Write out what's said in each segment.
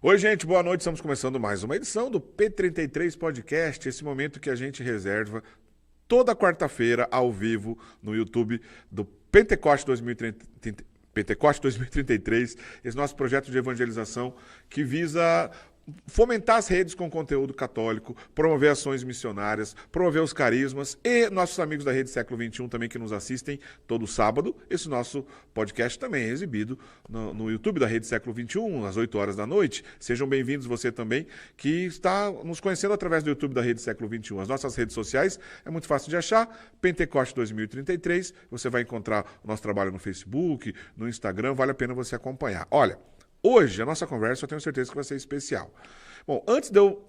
Oi, gente, boa noite. Estamos começando mais uma edição do P33 Podcast, esse momento que a gente reserva toda quarta-feira ao vivo no YouTube do Pentecoste 2030, Pentecoste 2033, esse nosso projeto de evangelização que visa fomentar as redes com conteúdo católico, promover ações missionárias, promover os carismas e nossos amigos da Rede Século XXI também que nos assistem todo sábado. Esse nosso podcast também é exibido no YouTube da Rede Século XXI, às 8 horas da noite. Sejam bem-vindos você também que está nos conhecendo através do YouTube da Rede Século XXI. As nossas redes sociais é muito fácil de achar, Pentecoste 2033, você vai encontrar o nosso trabalho no Facebook, no Instagram, vale a pena você acompanhar. Olha, hoje, a nossa conversa, eu tenho certeza que vai ser especial. Bom, antes de eu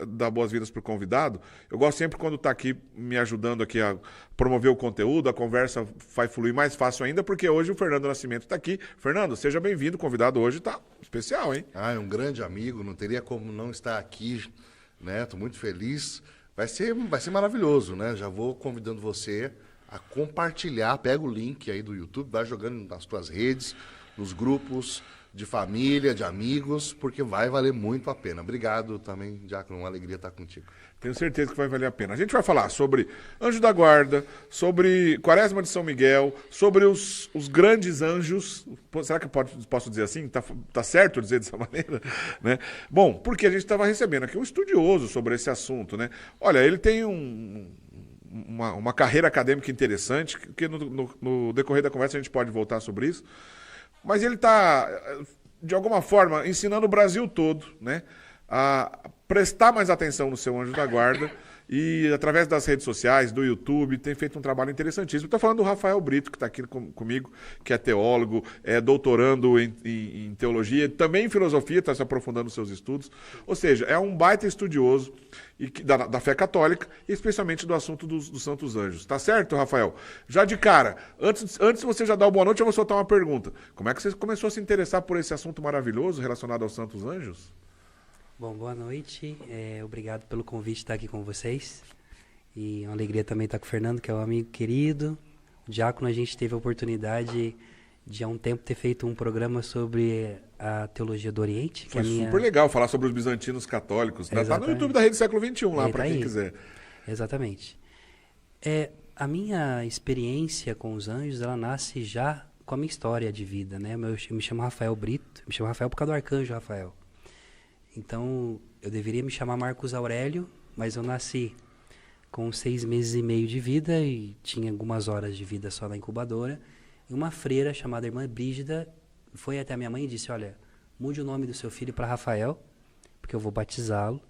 dar boas-vindas para o convidado, eu gosto sempre quando está aqui me ajudando aqui a promover o conteúdo, a conversa vai fluir mais fácil ainda, porque hoje o Fernando Nascimento está aqui. Fernando, seja bem-vindo, o convidado hoje está especial, hein? É um grande amigo, não teria como não estar aqui, né? Estou muito feliz. Vai ser maravilhoso, né? Já vou convidando você a compartilhar, pega o link aí do YouTube, vai jogando nas tuas redes, nos grupos de família, de amigos, porque vai valer muito a pena. Obrigado também, Diácono, uma alegria estar contigo. Tenho certeza que vai valer a pena. A gente vai falar sobre Anjo da Guarda, sobre Quaresma de São Miguel, sobre os grandes anjos. Será que posso dizer assim? Tá certo dizer dessa maneira? Né? Bom, porque a gente estava recebendo aqui um estudioso sobre esse assunto, né? Olha, ele tem uma carreira acadêmica interessante, que no decorrer da conversa a gente pode voltar sobre isso. Mas ele está, de alguma forma, ensinando o Brasil todo, né, a prestar mais atenção no seu anjo da guarda e, através das redes sociais, do YouTube, tem feito um trabalho interessantíssimo. Estou falando do Rafael Brito, que está aqui comigo, que é teólogo, é doutorando em teologia, também em filosofia, está se aprofundando nos seus estudos. Ou seja, é um baita estudioso da fé católica, especialmente do assunto dos santos anjos. Tá certo, Rafael? Já de cara, antes de você já dar uma boa noite, eu vou soltar uma pergunta. Como é que você começou a se interessar por esse assunto maravilhoso relacionado aos santos anjos? Bom, boa noite. Obrigado pelo convite de estar aqui com vocês. E uma alegria também estar com o Fernando, que é um amigo querido. O Diácono, a gente teve a oportunidade de há um tempo ter feito um programa sobre a teologia do Oriente. Foi super legal falar sobre os bizantinos católicos. Está no YouTube da Rede Século XXI lá, para quem quiser. Exatamente. A minha experiência com os anjos, ela nasce já com a minha história de vida, né? Eu me chamo Rafael Brito, me chamo Rafael por causa do arcanjo Rafael. Então, eu deveria me chamar Marcos Aurélio, mas eu nasci com 6 meses e meio de vida e tinha algumas horas de vida só na incubadora. E uma freira chamada Irmã Brígida foi até a minha mãe e disse, olha, mude o nome do seu filho para Rafael, porque eu vou batizá-lo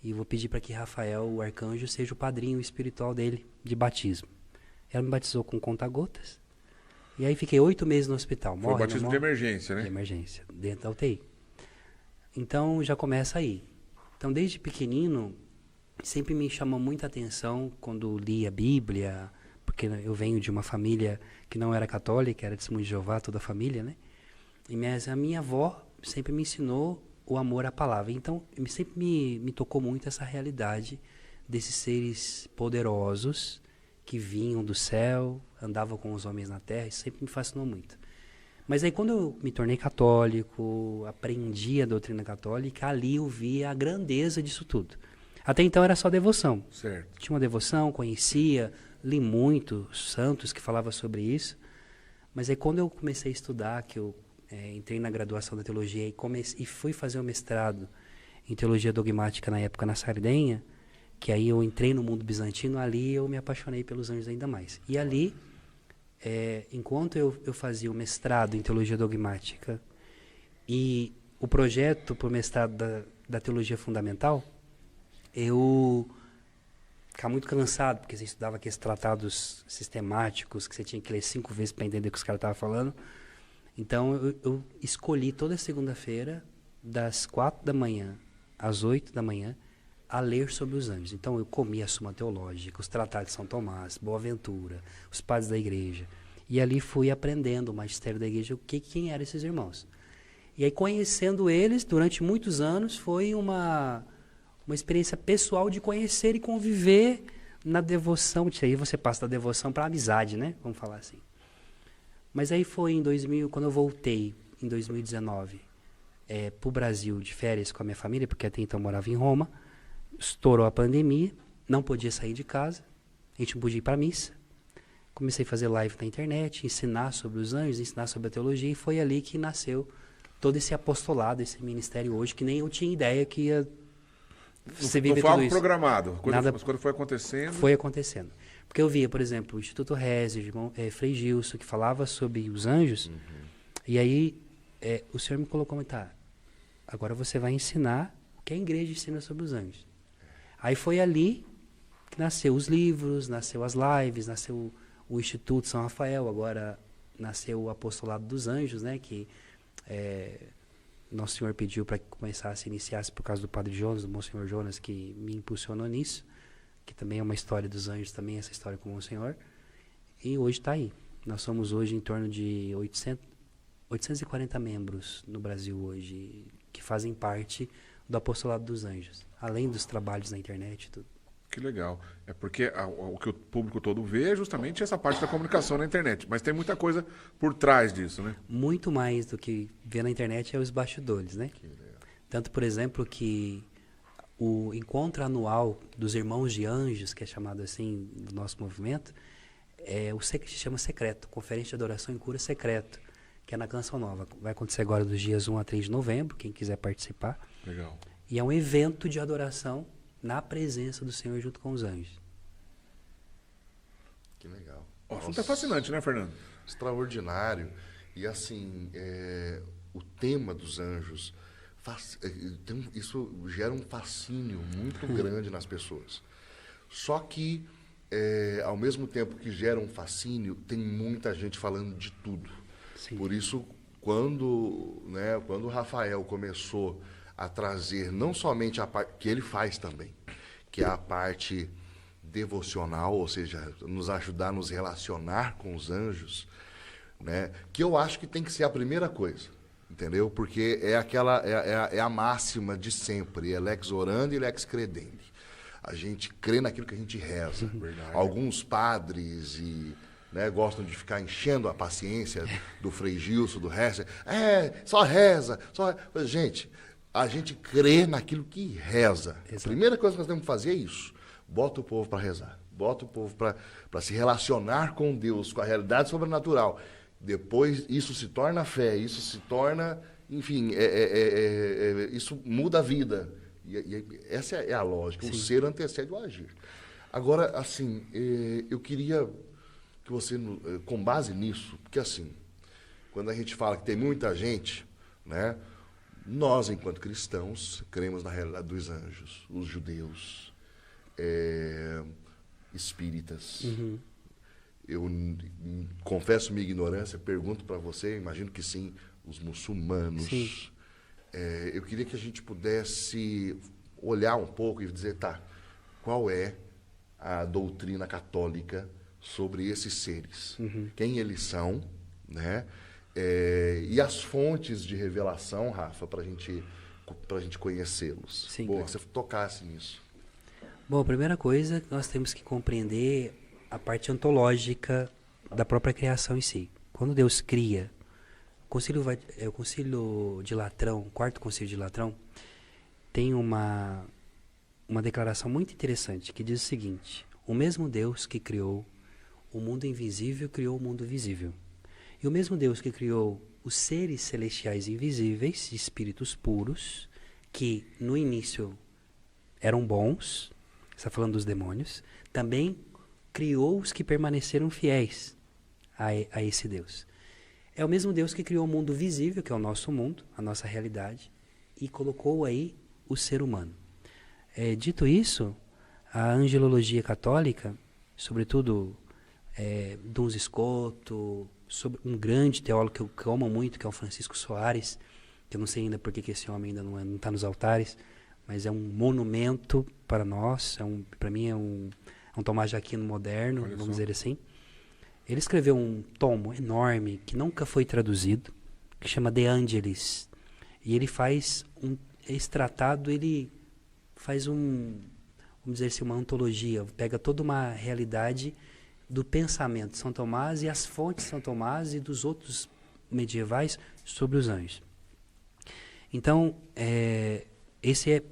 e vou pedir para que Rafael, o arcanjo, seja o padrinho espiritual dele de batismo. Ela me batizou com conta-gotas. E aí fiquei 8 meses no hospital. Foi o batismo de emergência, né? De emergência, dentro da UTI. Então, já começa aí. Então, desde pequenino, sempre me chamou muita atenção quando li a Bíblia, porque eu venho de uma família que não era católica, era Testemunho de Jeová, toda a família, né? A minha avó sempre me ensinou o amor à palavra. Então, sempre me tocou muito essa realidade desses seres poderosos que vinham do céu, andavam com os homens na terra, isso sempre me fascinou muito. Mas aí quando eu me tornei católico, aprendi a doutrina católica, ali eu vi a grandeza disso tudo. Até então era só devoção. Certo. Tinha uma devoção, conhecia, li muito santos que falavam sobre isso. Mas aí quando eu comecei a estudar, que eu entrei na graduação da teologia e fui fazer o mestrado em teologia dogmática na época na Sardenha, que aí eu entrei no mundo bizantino, ali eu me apaixonei pelos anjos ainda mais. E ali, enquanto eu fazia o mestrado em teologia dogmática e o projeto para o mestrado da teologia fundamental, eu ficava muito cansado, porque você estudava aqueles tratados sistemáticos que você tinha que ler 5 vezes para entender o que os caras estavam falando. Então eu escolhi toda segunda-feira, das 4 da manhã às 8 da manhã, a ler sobre os anjos. Então eu comia a Suma Teológica, os tratados de São Tomás, Boaventura, os padres da igreja. E ali fui aprendendo o magistério da igreja, quem eram esses irmãos. E aí conhecendo eles durante muitos anos foi uma experiência pessoal de conhecer e conviver na devoção. Aí você passa da devoção para a amizade, né? Vamos falar assim. Mas aí foi em 2000, quando eu voltei, em 2019, para o Brasil de férias com a minha família, porque até então eu morava em Roma. Estourou a pandemia, não podia sair de casa, a gente não podia ir para a missa. Comecei a fazer live na internet, ensinar sobre os anjos, ensinar sobre a teologia, e foi ali que nasceu todo esse apostolado, esse ministério hoje, que nem eu tinha ideia que ia ser Não viver foi tudo algo isso. programado. Nada- Quando foi acontecendo. Foi acontecendo. Porque eu via, por exemplo, o Instituto Reze, Frei Gilson, que falava sobre os anjos, e aí o Senhor me colocou como, tá, agora você vai ensinar o que a igreja ensina sobre os anjos. Aí foi ali que nasceu os livros, nasceu as lives, nasceu o Instituto São Rafael, agora nasceu o Apostolado dos Anjos, né, que Nosso Senhor pediu para que começasse, iniciasse por causa do Padre Jonas, do Monsenhor Jonas, que me impulsionou nisso, que também é uma história dos anjos, também essa história com o Monsenhor. E hoje está aí. Nós somos hoje em torno de 840 membros no Brasil hoje, que fazem parte do Apostolado dos Anjos, além dos trabalhos na internet e tudo. Que legal. É porque o que o público todo vê é justamente essa parte da comunicação na internet. Mas tem muita coisa por trás disso, né? Muito mais do que ver na internet é os bastidores, né? Tanto, por exemplo, que o encontro anual dos Irmãos de Anjos, que é chamado assim do nosso movimento, se chama Secreto, Conferência de Adoração e Cura Secreto, que é na Canção Nova. Vai acontecer agora dos dias 1 a 3 de novembro, quem quiser participar. Legal. E é um evento de adoração na presença do Senhor junto com os anjos. Que legal. O assunto é fascinante, né, Fernando? Extraordinário. E assim, o tema dos anjos, isso gera um fascínio muito grande nas pessoas. Só que, ao mesmo tempo que gera um fascínio, tem muita gente falando de tudo. Sim. Por isso, quando o Rafael começou a trazer não somente a parte que ele faz também, que é a parte devocional, ou seja, nos ajudar a nos relacionar com os anjos, né? Que eu acho que tem que ser a primeira coisa, entendeu? Porque é a máxima de sempre, é lex orandi e lex credendi. A gente crê naquilo que a gente reza. Verdade. Alguns padres gostam de ficar enchendo a paciência do Frei Gilson, do Hesser. Só reza. Gente, a gente crê naquilo que reza. Exato. A primeira coisa que nós temos que fazer é isso. Bota o povo para rezar. Bota o povo para se relacionar com Deus, com a realidade sobrenatural. Depois isso se torna fé, isso se torna, enfim, isso muda a vida. E essa é a lógica. Sim. O ser antecede o agir. Agora, assim, eu queria que você, com base nisso, porque assim, quando a gente fala que tem muita gente, né? Nós, enquanto cristãos, cremos na realidade dos anjos, os judeus, espíritas. Uhum. Eu confesso minha ignorância, pergunto para você, imagino que sim, os muçulmanos. Sim. Eu queria que a gente pudesse olhar um pouco e dizer, tá, qual é a doutrina católica sobre esses seres? Uhum. Quem eles são, né? E as fontes de revelação, Rafa, para a gente conhecê-los. Sim. Boa, que você tocasse nisso. Bom, a primeira coisa, nós temos que compreender a parte ontológica da própria criação em si. Quando Deus cria, o Concílio de Latrão, o Quarto Concílio de Latrão, tem uma declaração muito interessante que diz o seguinte: o mesmo Deus que criou o mundo invisível criou o mundo visível. E o mesmo Deus que criou os seres celestiais invisíveis, espíritos puros, que no início eram bons, está falando dos demônios, também criou os que permaneceram fiéis a esse Deus. É o mesmo Deus que criou o mundo visível, que é o nosso mundo, a nossa realidade, e colocou aí o ser humano. Dito isso, a angelologia católica, sobretudo Duns Scoto, sobre um grande teólogo que eu amo muito, que é o Francisco Soares, que eu não sei ainda por que esse homem ainda não está nos altares, mas é um monumento para nós, para mim é um Tomás de Aquino moderno, Olha vamos só. dizer assim. Ele escreveu um tomo enorme, que nunca foi traduzido, que chama De Angelis. E ele faz esse tratado, ele faz vamos dizer assim, uma antologia, pega toda uma realidade do pensamento de São Tomás e as fontes de São Tomás e dos outros medievais sobre os anjos. Então, esse é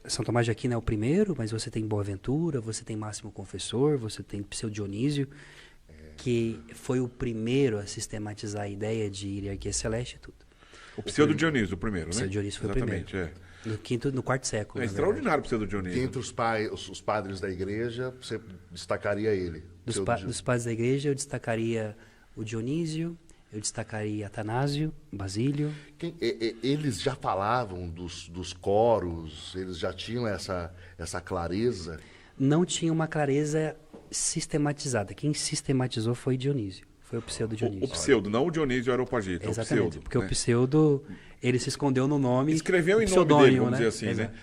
São Tomás de Aquino é o primeiro, mas você tem Boaventura, você tem Máximo Confessor, você tem Pseudo Dionísio, que foi o primeiro a sistematizar a ideia de hierarquia celeste e tudo. O Pseudo Dionísio, o primeiro, né? Pseudo Dionísio foi Exatamente, o primeiro. No quarto século. É extraordinário o Pseudo Dionísio. Entre os padres da igreja, você destacaria ele? Dos padres da igreja, eu destacaria o Dionísio, eu destacaria Atanásio, Basílio. Eles já falavam dos coros, eles já tinham essa clareza? Não tinha uma clareza sistematizada. Quem sistematizou foi Dionísio. Foi o Pseudo Dionísio. O Pseudo, não o Dionísio Areopagita, o Exatamente, Pseudo. porque né? o Pseudo, ele se escondeu no nome. Escreveu em nome dele, vamos dizer assim, Exato. né?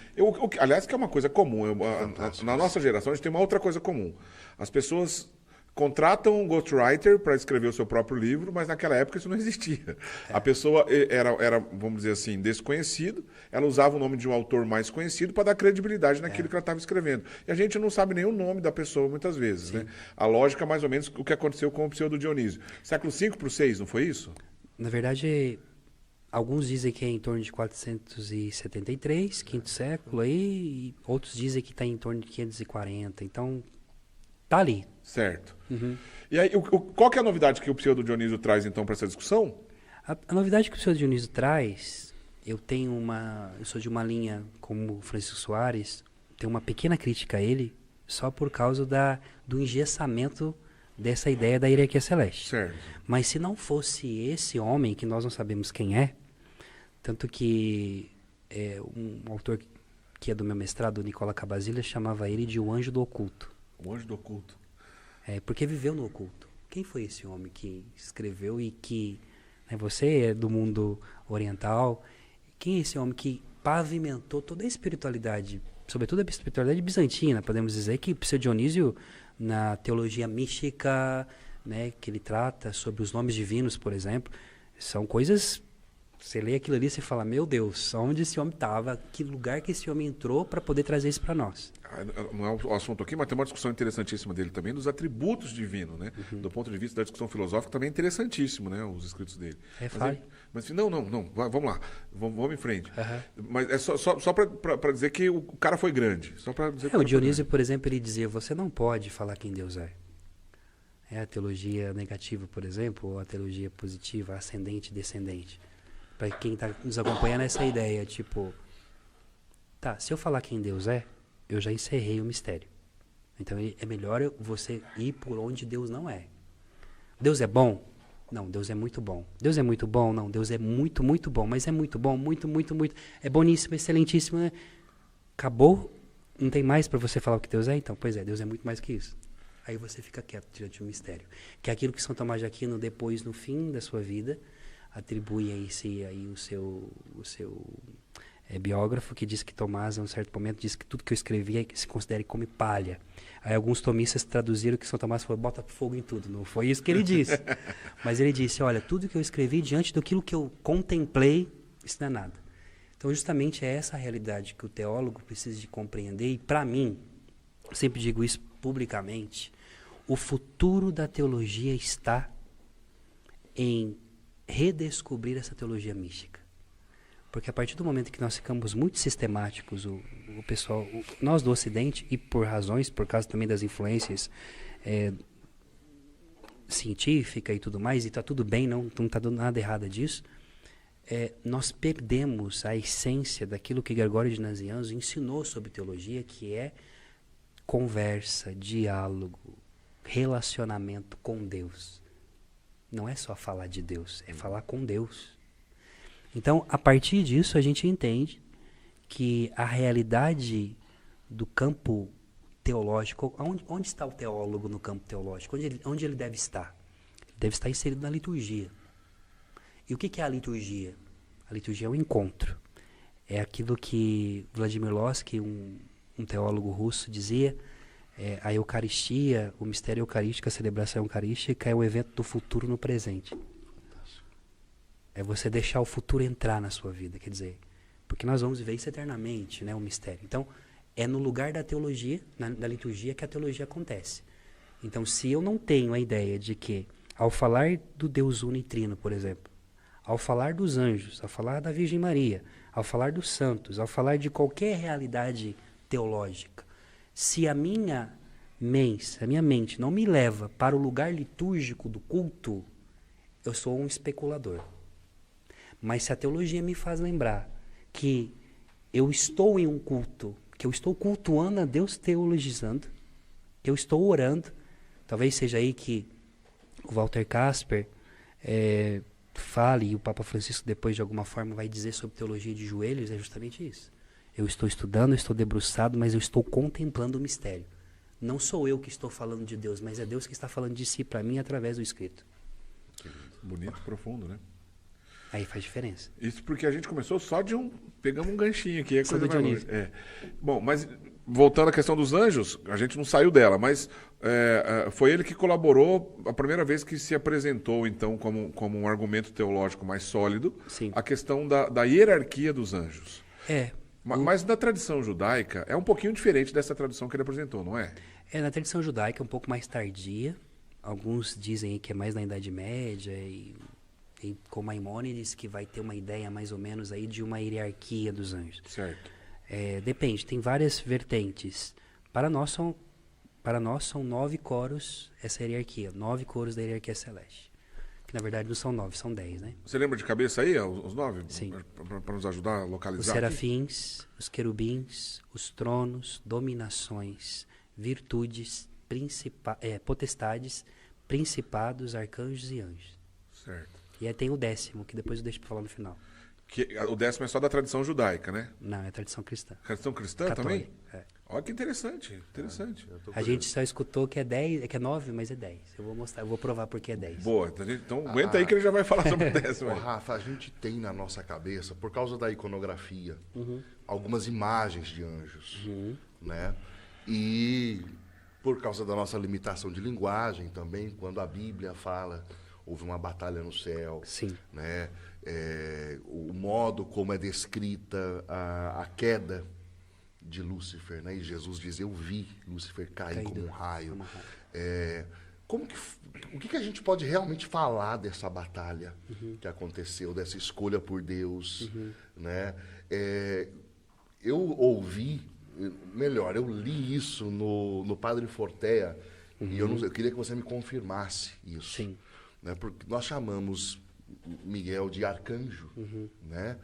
Aliás, que é uma coisa comum. Na nossa geração, a gente tem uma outra coisa comum. As pessoas contratam um ghostwriter para escrever o seu próprio livro, mas naquela época isso não existia. A pessoa era, vamos dizer assim, desconhecido, ela usava o nome de um autor mais conhecido para dar credibilidade naquilo que ela estava escrevendo. E a gente não sabe nem o nome da pessoa muitas vezes, né? A lógica é mais ou menos o que aconteceu com o Pseudo Dionísio. Século V para o VI, não foi isso? Na verdade, alguns dizem que é em torno de 473, quinto século, aí, e outros dizem que está em torno de 540. Então, tá ali. Certo. E aí, qual que é a novidade que o Pseudo Dionísio traz, então, para essa discussão? A novidade que o Pseudo Dionísio traz, eu sou de uma linha como Francisco Soares, tenho uma pequena crítica a ele, só por causa do engessamento dessa ideia da hierarquia celeste. Certo. Mas se não fosse esse homem, que nós não sabemos quem é, tanto que um autor que é do meu mestrado, o Nicola Cabasilla, chamava ele de o anjo do oculto. O anjo do oculto. Porque viveu no oculto. Quem foi esse homem que escreveu e que... você é do mundo oriental. Quem é esse homem que pavimentou toda a espiritualidade, sobretudo a espiritualidade bizantina, podemos dizer que Pseudo Dionísio, na teologia mística, que ele trata sobre os nomes divinos, por exemplo, são coisas... Você lê aquilo ali e você fala, meu Deus, onde esse homem estava, que lugar que esse homem entrou para poder trazer isso para nós. Não é o assunto aqui, mas tem uma discussão interessantíssima dele também, dos atributos divinos, né? Do ponto de vista da discussão filosófica, também é interessantíssimo, né? Os escritos dele. Mas não, vamos lá, vamos em frente. Mas é só para dizer que o cara foi grande. Só para dizer o Dionísio, por exemplo, ele dizia, você não pode falar quem Deus é. É a teologia negativa, por exemplo, ou a teologia positiva, ascendente e descendente. Para quem está nos acompanhando, essa ideia, tipo, se eu falar quem Deus é, eu já encerrei o mistério. Então é melhor você ir por onde Deus não é. Deus é bom? Não, Deus é muito bom. Deus é muito bom? Não, Deus é muito, muito bom. Mas é muito bom, muito, muito, muito. É boníssimo, excelentíssimo, né? Acabou? Não tem mais para você falar o que Deus é? Então, pois é, Deus é muito mais que isso. Aí você fica quieto diante do mistério. Que é aquilo que São Tomás de Aquino, depois, no fim da sua vida, atribui a esse aí o seu biógrafo, que diz que Tomás, em um certo momento, disse que tudo que eu escrevi se considere como palha. Aí alguns tomistas traduziram que São Tomás falou, bota fogo em tudo. Não foi isso que ele disse. Mas ele disse, olha, tudo que eu escrevi diante daquilo que eu contemplei, isso não é nada. Então, justamente é essa a realidade que o teólogo precisa de compreender. E, para mim, eu sempre digo isso publicamente, o futuro da teologia está em redescobrir essa teologia mística. Porque a partir do momento que nós ficamos muito sistemáticos, o pessoal, nós do Ocidente, e por causa também das influências científica e tudo mais, e está tudo bem, não está dando nada errado disso, nós perdemos a essência daquilo que Gregório de Nazianzo ensinou sobre teologia, que é conversa, diálogo, relacionamento com Deus. Não é só falar de Deus, é falar com Deus. Então, a partir disso, a gente entende que a realidade do campo teológico, onde está o teólogo no campo teológico? Onde ele deve estar? Ele deve estar inserido na liturgia. E o que é a liturgia? A liturgia é um encontro. É aquilo que Vladimir Lossky, um teólogo russo, dizia, a Eucaristia, o mistério eucarístico, a celebração eucarística é o evento do futuro no presente. É você deixar o futuro entrar na sua vida, quer dizer, porque nós vamos viver isso eternamente, né, o mistério. Então, é no lugar da teologia, da liturgia, que a teologia acontece. Então, se eu não tenho a ideia de que, ao falar do Deus uno e trino, por exemplo, ao falar dos anjos, ao falar da Virgem Maria, ao falar dos santos, ao falar de qualquer realidade teológica, se a minha mente não me leva para o lugar litúrgico do culto, eu sou um especulador. Mas se a teologia me faz lembrar que eu estou em um culto, que eu estou cultuando a Deus teologizando, que eu estou orando, talvez seja aí que o Walter Casper fale, e o Papa Francisco depois de alguma forma vai dizer sobre teologia de joelhos, é justamente isso. Eu estou estudando, eu estou debruçado, mas eu estou contemplando o mistério. Não sou eu que estou falando de Deus, mas é Deus que está falando de si para mim através do escrito. Bonito, profundo, né? Aí faz diferença. Isso porque a gente começou só de pegamos um ganchinho aqui. Só do Dionísio. Bom, mas voltando à questão dos anjos, a gente não saiu dela, mas foi ele que colaborou a primeira vez que se apresentou, então, como um argumento teológico mais sólido, Sim. a questão da hierarquia dos anjos. Mas na tradição judaica é um pouquinho diferente dessa tradição que ele apresentou, não é? Na tradição judaica é um pouco mais tardia. Alguns dizem que é mais na Idade Média e com Maimônides que vai ter uma ideia mais ou menos aí de uma hierarquia dos anjos. Certo. Depende, tem várias vertentes. Para nós são 9 coros essa hierarquia, 9 coros da hierarquia celeste. Que na verdade não são 9, são 10, né? Você lembra de cabeça aí, os 9? Sim. Para nos ajudar a localizar. Os serafins, os querubins, os tronos, dominações, virtudes, potestades, principados, arcanjos e anjos. Certo. E aí tem o 10º, que depois eu deixo para falar no final. O 10º é só da tradição judaica, né? Não, é tradição cristã. Tradição cristã Católica, também? Olha que interessante. A gente só escutou que é 10, que é 9, mas é 10. Eu vou mostrar, eu vou provar porque é 10. Boa, então aguenta aí que ele já vai falar sobre o 10º. Rafa, a gente tem na nossa cabeça, por causa da iconografia, algumas imagens de anjos, né? E por causa da nossa limitação de linguagem também, quando a Bíblia fala, houve uma batalha no céu, Sim. né? O modo como é descrita a queda de Lúcifer, né? E Jesus diz, eu vi Lúcifer cair como um raio. O que a gente pode realmente falar dessa batalha que aconteceu, dessa escolha por Deus, né? Eu ouvi, melhor, eu li isso no Padre Fortea, e eu queria que você me confirmasse isso. Sim. Né? Porque nós chamamos Miguel de arcanjo, né?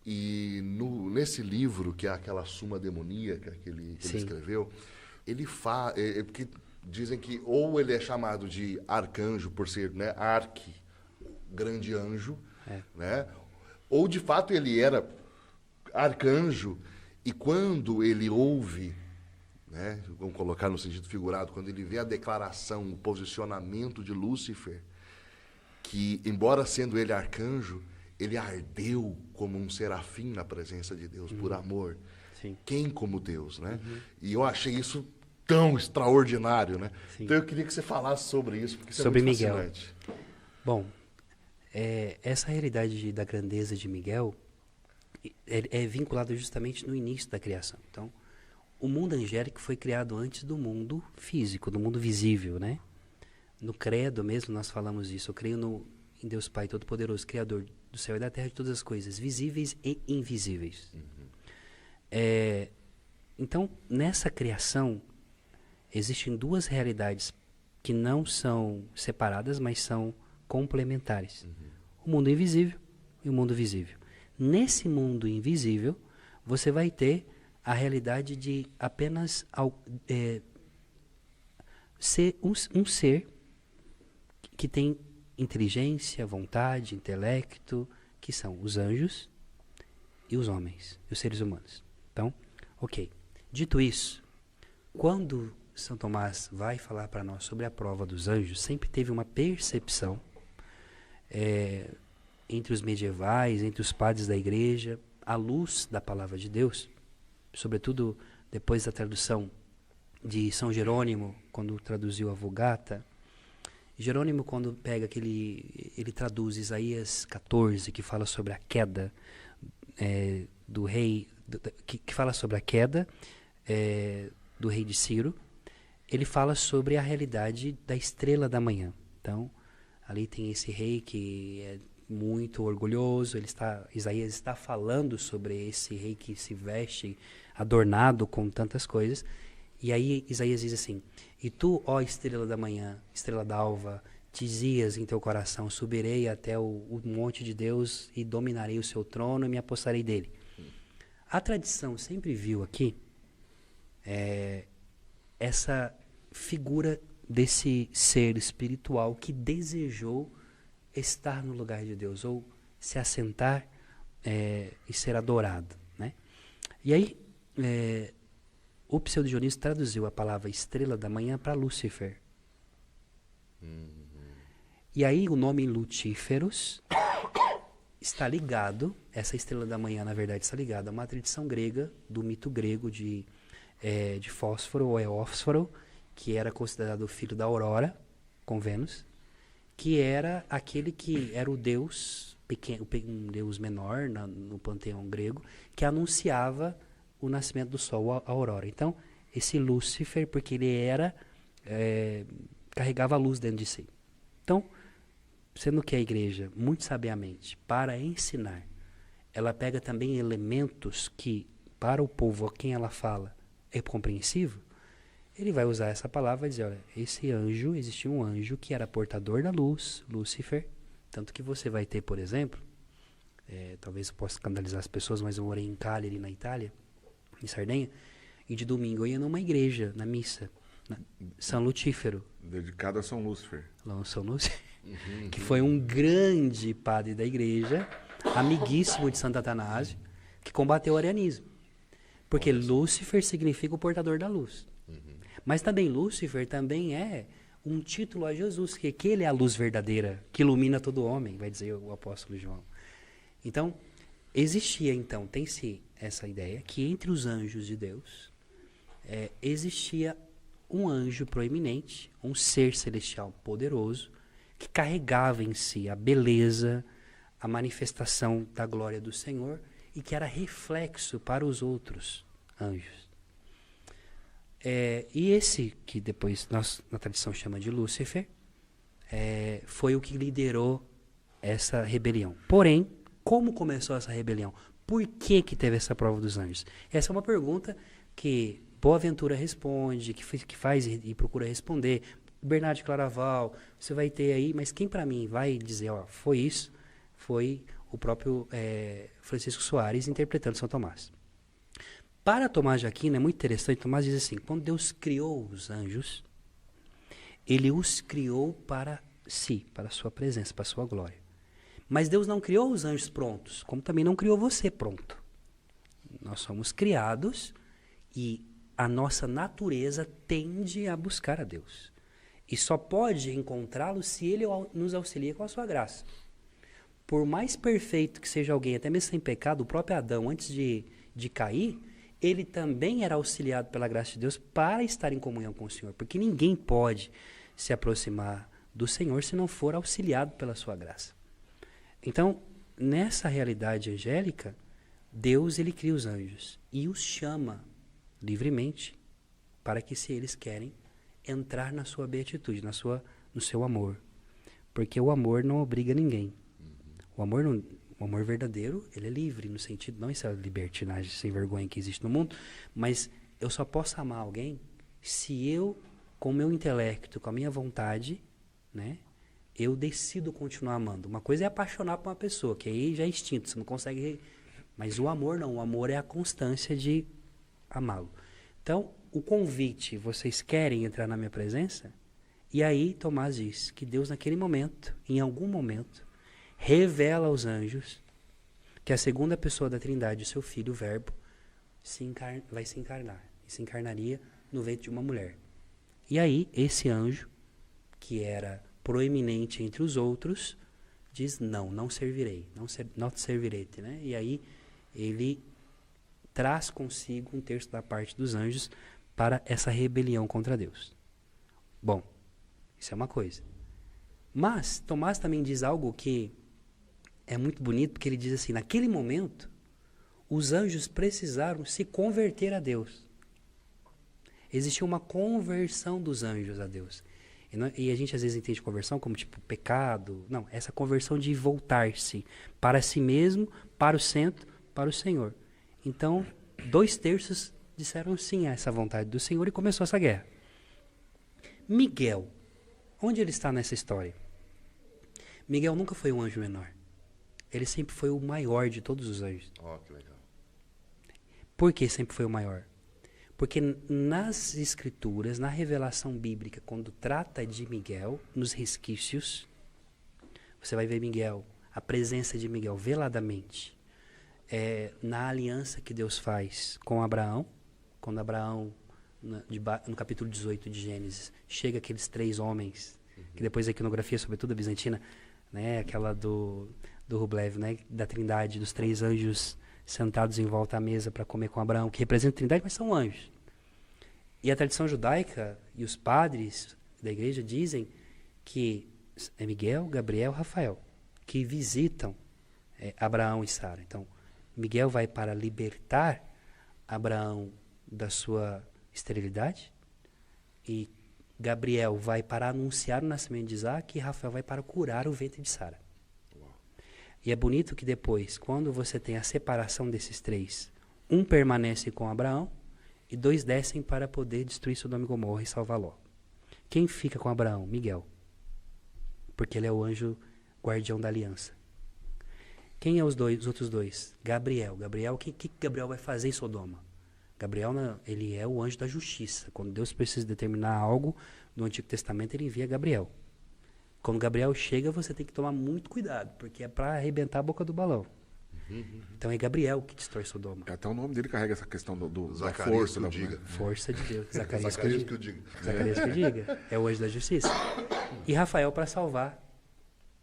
E nesse livro, que é aquela Suma Demoníaca que ele escreveu, ele fala, porque dizem que ou ele é chamado de arcanjo por ser, né, grande anjo, né? Ou de fato ele era arcanjo, e quando ele ouve, né, vamos colocar no sentido figurado, quando ele vê a declaração, o posicionamento de Lúcifer, que embora sendo ele arcanjo, ele ardeu como um serafim na presença de Deus, por amor. Sim. Quem como Deus, né? E eu achei isso tão extraordinário, né? Sim. Então eu queria que você falasse sobre isso, porque isso sobre é muito Miguel. fascinante. Bom, essa realidade da grandeza de Miguel é vinculada justamente no início da criação. Então, o mundo angélico foi criado antes do mundo físico, do mundo visível, né? No credo mesmo nós falamos isso. Eu creio em Deus Pai Todo-Poderoso, Criador do céu e da terra, de todas as coisas, visíveis e invisíveis. Então, nessa criação, existem duas realidades que não são separadas, mas são complementares. O mundo invisível e o mundo visível. Nesse mundo invisível, você vai ter a realidade de apenas ser um ser que tem inteligência, vontade, intelecto, que são os anjos e os homens, e os seres humanos. Então, ok. Dito isso, quando São Tomás vai falar para nós sobre a prova dos anjos, sempre teve uma percepção entre os medievais, entre os padres da igreja, à luz da palavra de Deus, sobretudo depois da tradução de São Jerônimo, quando traduziu a Vulgata. Jerônimo, quando pega ele traduz Isaías 14, que fala sobre a queda do rei, que fala sobre a queda do rei de Ciro, ele fala sobre a realidade da estrela da manhã. Então, ali tem esse rei que muito orgulhoso. Isaías está falando sobre esse rei que se veste adornado com tantas coisas. E aí Isaías diz assim: e tu, ó estrela da manhã, estrela d'alva, dizias em teu coração: subirei até o monte de Deus e dominarei o seu trono e me apossarei dele. A tradição sempre viu aqui essa figura desse ser espiritual que desejou estar no lugar de Deus, ou se assentar e ser adorado, né? E aí, o Pseudo Dionísio traduziu a palavra estrela da manhã para Lúcifer. E aí o nome Lutíferos está ligado, essa estrela da manhã, na verdade, está ligada a uma tradição grega, do mito grego de Fósforo ou Eósforo, que era considerado o filho da Aurora, com Vênus, que era aquele que era o deus pequeno, um deus menor no panteão grego, que anunciava o nascimento do sol, a aurora. Então, esse Lúcifer, porque ele carregava a luz dentro de si. Então, sendo que a igreja, muito sabiamente, para ensinar, ela pega também elementos que, para o povo a quem ela fala, é compreensível, ele vai usar essa palavra e dizer: olha, esse anjo, existia um anjo que era portador da luz, Lúcifer, tanto que você vai ter, por exemplo, talvez eu possa escandalizar as pessoas, mas eu morei em Cagliari, na Itália, em Sardenha, e de domingo eu ia numa igreja, na missa, São Lutífero. Dedicado a São Lúcifer. São Lúcifer, que foi um grande padre da igreja, amiguíssimo de Santo Atanásio, que combateu o arianismo. Porque Lúcifer significa o portador da luz. Mas também Lúcifer também é um título a Jesus, que ele é a luz verdadeira, que ilumina todo homem, vai dizer o apóstolo João. Então, existia então, tem-se essa ideia, que entre os anjos de Deus, existia um anjo proeminente, um ser celestial poderoso, que carregava em si a beleza, a manifestação da glória do Senhor, e que era reflexo para os outros anjos. E esse, que depois nós na tradição chama de Lúcifer, foi o que liderou essa rebelião. Porém, como começou essa rebelião? Por que teve essa prova dos anjos? Essa é uma pergunta que Boaventura responde, que faz e procura responder. Bernardo de Claraval, você vai ter aí, mas quem para mim vai dizer, ó, foi isso, foi o próprio Francisco Soares interpretando São Tomás. Para Tomás de Aquino é muito interessante. Tomás diz assim: quando Deus criou os anjos, ele os criou para si, para a sua presença, para a sua glória. Mas Deus não criou os anjos prontos, como também não criou você pronto. Nós somos criados e a nossa natureza tende a buscar a Deus. E só pode encontrá-lo se ele nos auxilia com a sua graça. Por mais perfeito que seja alguém, até mesmo sem pecado, o próprio Adão, antes de cair, ele também era auxiliado pela graça de Deus para estar em comunhão com o Senhor. Porque ninguém pode se aproximar do Senhor se não for auxiliado pela sua graça. Então, nessa realidade angélica, Deus ele cria os anjos e os chama livremente para que, se eles querem, entrar na sua beatitude, no seu amor. Porque o amor não obriga ninguém. O amor verdadeiro, ele é livre, no sentido, não essa libertinagem sem vergonha que existe no mundo, mas eu só posso amar alguém se eu, com o meu intelecto, com a minha vontade, né, eu decido continuar amando. Uma coisa é apaixonar por uma pessoa, que aí já é instinto, você não consegue... Mas o amor não, o amor é a constância de amá-lo. Então, o convite, vocês querem entrar na minha presença? E aí Tomás diz que Deus naquele momento, em algum momento, revela aos anjos que a segunda pessoa da Trindade, o seu Filho, o Verbo, vai se encarnar. E se encarnaria no ventre de uma mulher. E aí, esse anjo, que era proeminente entre os outros, diz: não servirei, não te servirei, né? E aí, ele traz consigo um terço da parte dos anjos para essa rebelião contra Deus. Bom, isso é uma coisa. Mas Tomás também diz algo que é muito bonito, porque ele diz assim: naquele momento, os anjos precisaram se converter a Deus. Existiu uma conversão dos anjos a Deus. E a gente às vezes entende conversão como tipo pecado. Não, essa conversão de voltar-se para si mesmo, para o centro, para o Senhor. Então, 2/3 disseram sim a essa vontade do Senhor e começou essa guerra. Miguel, onde ele está nessa história? Miguel nunca foi um anjo menor. Ele sempre foi o maior de todos os anjos. Ó, que legal. Por que sempre foi o maior? Porque nas escrituras, na revelação bíblica, quando trata de Miguel, nos resquícios, você vai ver Miguel, a presença de Miguel veladamente, na aliança que Deus faz com Abraão, quando Abraão, no capítulo 18 de Gênesis, chega aqueles 3 homens, que depois a iconografia, sobretudo a bizantina, né, aquela do Rublev, né, da Trindade, dos 3 anjos sentados em volta à mesa para comer com Abraão, que representa a Trindade, mas são anjos. E a tradição judaica e os padres da igreja dizem que é Miguel, Gabriel, Rafael, que visitam Abraão e Sara. Então, Miguel vai para libertar Abraão da sua esterilidade, e Gabriel vai para anunciar o nascimento de Isaac, e Rafael vai para curar o ventre de Sara. E é bonito que depois, quando você tem a separação desses 3, um permanece com Abraão e 2 descem para poder destruir Sodoma e Gomorra e salvar Ló. Quem fica com Abraão? Miguel. Porque ele é o anjo guardião da aliança. Quem é os outros 2? Gabriel. Gabriel, o que Gabriel vai fazer em Sodoma? Gabriel, ele é o anjo da justiça. Quando Deus precisa determinar algo no Antigo Testamento, ele envia Gabriel. Quando Gabriel chega, você tem que tomar muito cuidado, porque é para arrebentar a boca do balão. Então é Gabriel que destrói Sodoma. Até o nome dele carrega essa questão da Zacarias força. que o diga. Força de Deus. Zacarias que o diga. Zacarias que o diga. É o anjo da justiça. E Rafael para salvar,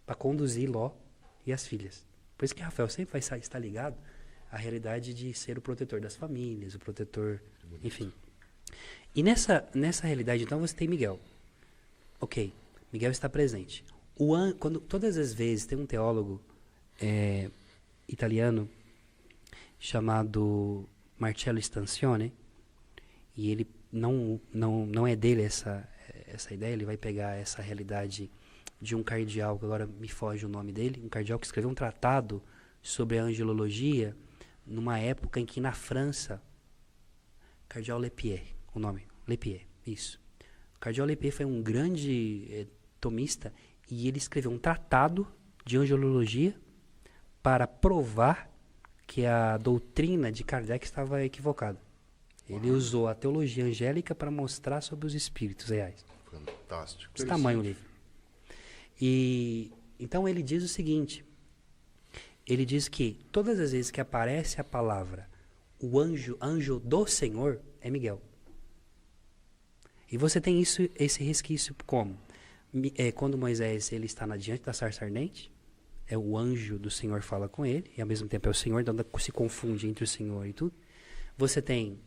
para conduzir Ló e as filhas. Por isso que Rafael sempre vai estar ligado à realidade de ser o protetor das famílias, o protetor, enfim. E nessa realidade, então, você tem Miguel. Ok. Miguel está presente. Todas as vezes tem um teólogo italiano chamado Marcello Stanzione, e ele não é dele essa ideia, ele vai pegar essa realidade de um cardeal, que agora me foge o nome dele, um cardeal que escreveu um tratado sobre a angelologia numa época em que na França, cardeal Lepier, o nome, Lepier, isso. O cardeal Lepier foi um grande tomista, e ele escreveu um tratado de angelologia para provar que a doutrina de Kardec estava equivocada. Ele usou a teologia angélica para mostrar sobre os espíritos reais. Fantástico. Esse tamanho o livro. E então ele diz o seguinte, ele diz que todas as vezes que aparece a palavra o anjo do Senhor, é Miguel. E você tem esse resquício como? Quando Moisés ele está diante da sarça ardente, é o anjo do Senhor fala com ele, e ao mesmo tempo é o Senhor, então se confunde entre o Senhor e tudo. Você tem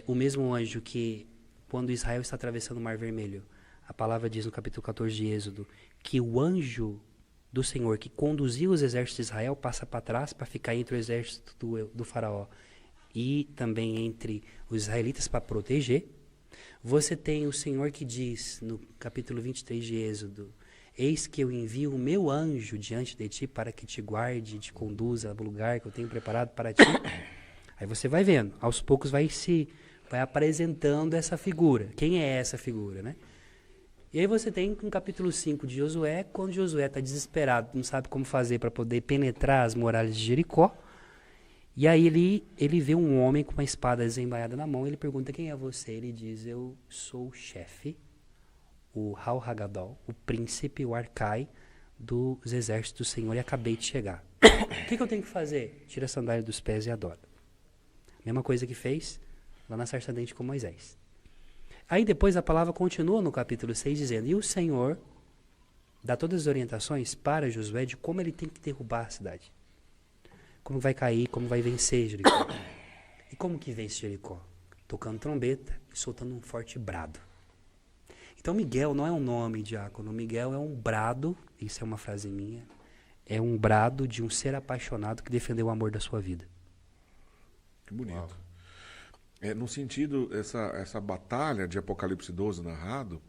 o mesmo anjo que, quando Israel está atravessando o Mar Vermelho, a palavra diz no capítulo 14 de Êxodo, que o anjo do Senhor que conduzia os exércitos de Israel passa para trás para ficar entre o exército do faraó e também entre os israelitas para proteger. Você tem o Senhor que diz, no capítulo 23 de Êxodo, eis que eu envio o meu anjo diante de ti para que te guarde, te conduza ao lugar que eu tenho preparado para ti. Aí você vai vendo, aos poucos vai apresentando essa figura. Quem é essa figura, né? E aí você tem no capítulo 5 de Josué, quando Josué está desesperado, não sabe como fazer para poder penetrar as muralhas de Jericó. E aí ele vê um homem com uma espada desembainhada na mão, ele pergunta, quem é você? Ele diz, eu sou o chefe, o Hal Hagadol, o príncipe, o arcai dos exércitos do Senhor, e acabei de chegar. O que eu tenho que fazer? Tira a sandália dos pés e adora. Mesma coisa que fez lá na sarça ardente com Moisés. Aí depois a palavra continua no capítulo 6 dizendo, e o Senhor dá todas as orientações para Josué de como ele tem que derrubar a cidade. Como vai cair, como vai vencer Jericó. E como que vence Jericó? Tocando trombeta e soltando um forte brado. Então Miguel não é um nome, diácono. Miguel é um brado, isso é uma frase minha, é um brado de um ser apaixonado que defendeu o amor da sua vida. Que bonito. No sentido, essa batalha de Apocalipse 12 narrado,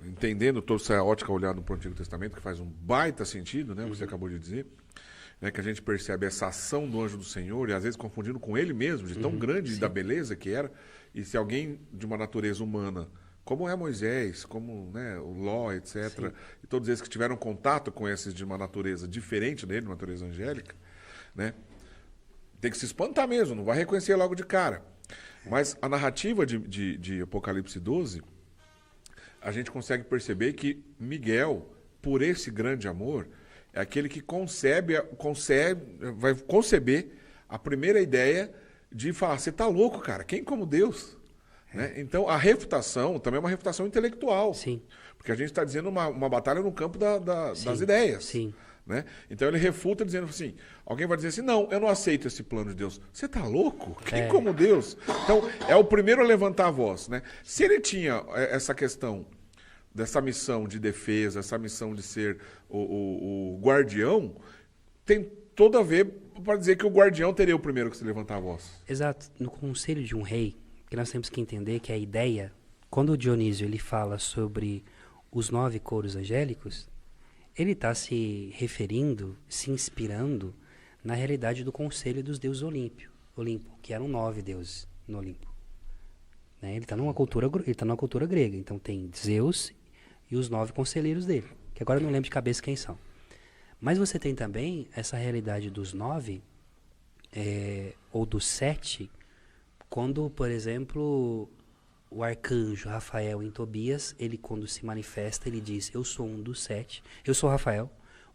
entendendo toda essa ótica olhando para o Antigo Testamento, que faz um baita sentido, né? Você acabou de dizer, né? Que a gente percebe essa ação do anjo do Senhor, e às vezes confundindo com ele mesmo, de tão grande da beleza que era. E se alguém de uma natureza humana, como é Moisés, como, né, o Ló, etc., e todos esses que tiveram contato com esses de uma natureza diferente dele, uma natureza angélica, né? Tem que se espantar mesmo, não vai reconhecer logo de cara. Mas a narrativa de Apocalipse 12, a gente consegue perceber que Miguel, por esse grande amor, é aquele que vai conceber a primeira ideia de falar, você está louco, cara, quem como Deus? Né? Então, a refutação também é uma refutação intelectual. Sim. Porque a gente está dizendo uma batalha no campo das ideias. Sim. Né? Então ele refuta dizendo assim, alguém vai dizer assim, não, eu não aceito esse plano de Deus. Você está louco? Quem como Deus? Então é o primeiro a levantar a voz. Né? Se ele tinha essa questão dessa missão de defesa, essa missão de ser o guardião, tem todo a ver para dizer que o guardião teria o primeiro que se levantar a voz. Exato. No conselho de um rei, que nós temos que entender que a ideia, quando o Dionísio ele fala sobre os 9 coros angélicos, ele está se referindo, se inspirando na realidade do conselho dos deuses Olimpo, que eram 9 deuses no Olimpo. Né? Ele está numa cultura grega, então tem Zeus e os 9 conselheiros dele, que agora eu não lembro de cabeça quem são. Mas você tem também essa realidade dos 9, ou dos 7, quando, por exemplo, o arcanjo Rafael em Tobias, ele quando se manifesta, ele diz, eu sou um dos 7, eu sou Rafael,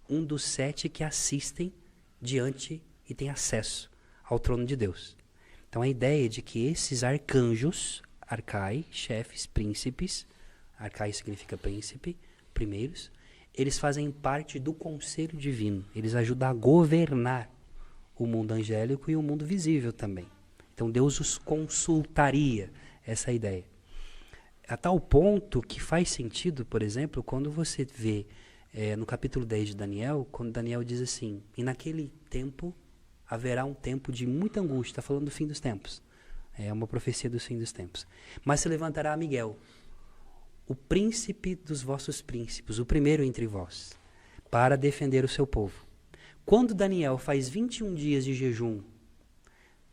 um dos 7 que assistem diante e tem acesso ao trono de Deus. Então a ideia de que esses arcanjos, arcai, chefes, príncipes, arcai significa príncipe, primeiros, eles fazem parte do conselho divino, eles ajudam a governar o mundo angélico e o mundo visível também. Então Deus os consultaria, essa ideia. A tal ponto que faz sentido, por exemplo, quando você vê no capítulo 10 de Daniel, quando Daniel diz assim, e naquele tempo haverá um tempo de muita angústia, está falando do fim dos tempos, é uma profecia do fim dos tempos, mas se levantará Miguel, o príncipe dos vossos príncipes, o primeiro entre vós, para defender o seu povo. Quando Daniel faz 21 dias de jejum,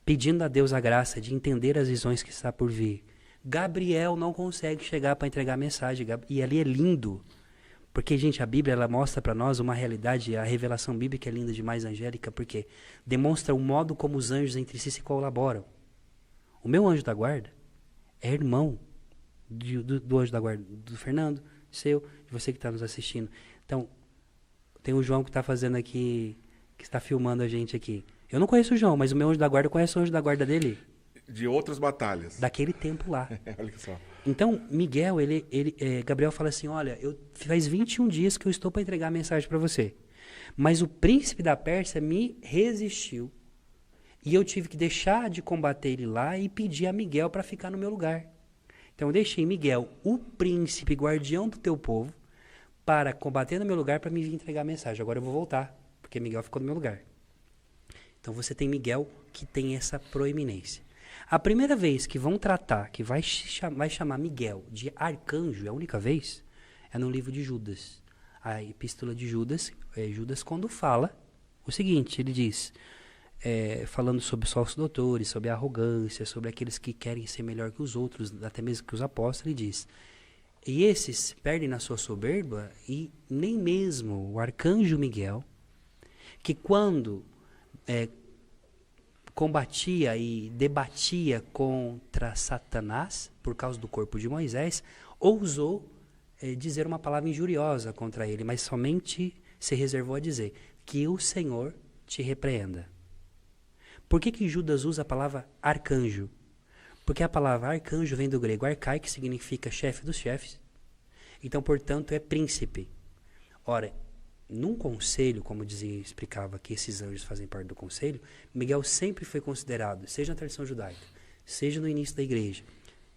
pedindo a Deus a graça de entender as visões que está por vir, Gabriel não consegue chegar para entregar a mensagem. E ali é lindo. Porque, gente, a Bíblia ela mostra para nós uma realidade, a revelação bíblica é linda demais, angélica, porque demonstra o modo como os anjos entre si se colaboram. O meu anjo da guarda é irmão do anjo da guarda do Fernando, seu, de você que está nos assistindo. Então, tem o João que está fazendo aqui, que está filmando a gente aqui. Eu não conheço o João, mas o meu anjo da guarda conhece o anjo da guarda dele. De outras batalhas. Daquele tempo lá. Olha só. Então, Miguel, Gabriel fala assim, olha, faz 21 dias que eu estou para entregar a mensagem para você. Mas o príncipe da Pérsia me resistiu. E eu tive que deixar de combater ele lá e pedir a Miguel para ficar no meu lugar. Então, eu deixei Miguel, o príncipe guardião do teu povo, para combater no meu lugar para me vir entregar a mensagem. Agora eu vou voltar, porque Miguel ficou no meu lugar. Então, você tem Miguel que tem essa proeminência. A primeira vez que vão tratar, que vai chamar Miguel de arcanjo, é a única vez, é no livro de Judas. A epístola de Judas, Judas quando fala o seguinte, ele diz, falando sobre os falsos doutores, sobre a arrogância, sobre aqueles que querem ser melhor que os outros, até mesmo que os apóstolos, ele diz, e esses perdem na sua soberba, e nem mesmo o arcanjo Miguel, que quando combatia e debatia contra Satanás, por causa do corpo de Moisés, ousou dizer uma palavra injuriosa contra ele, mas somente se reservou a dizer que o Senhor te repreenda. Por que Judas usa a palavra arcanjo? Porque a palavra arcanjo vem do grego arcai, que significa chefe dos chefes. Então, portanto, é príncipe. Ora, num conselho, como explicava que esses anjos fazem parte do conselho, Miguel sempre foi considerado, seja na tradição judaica, seja no início da igreja.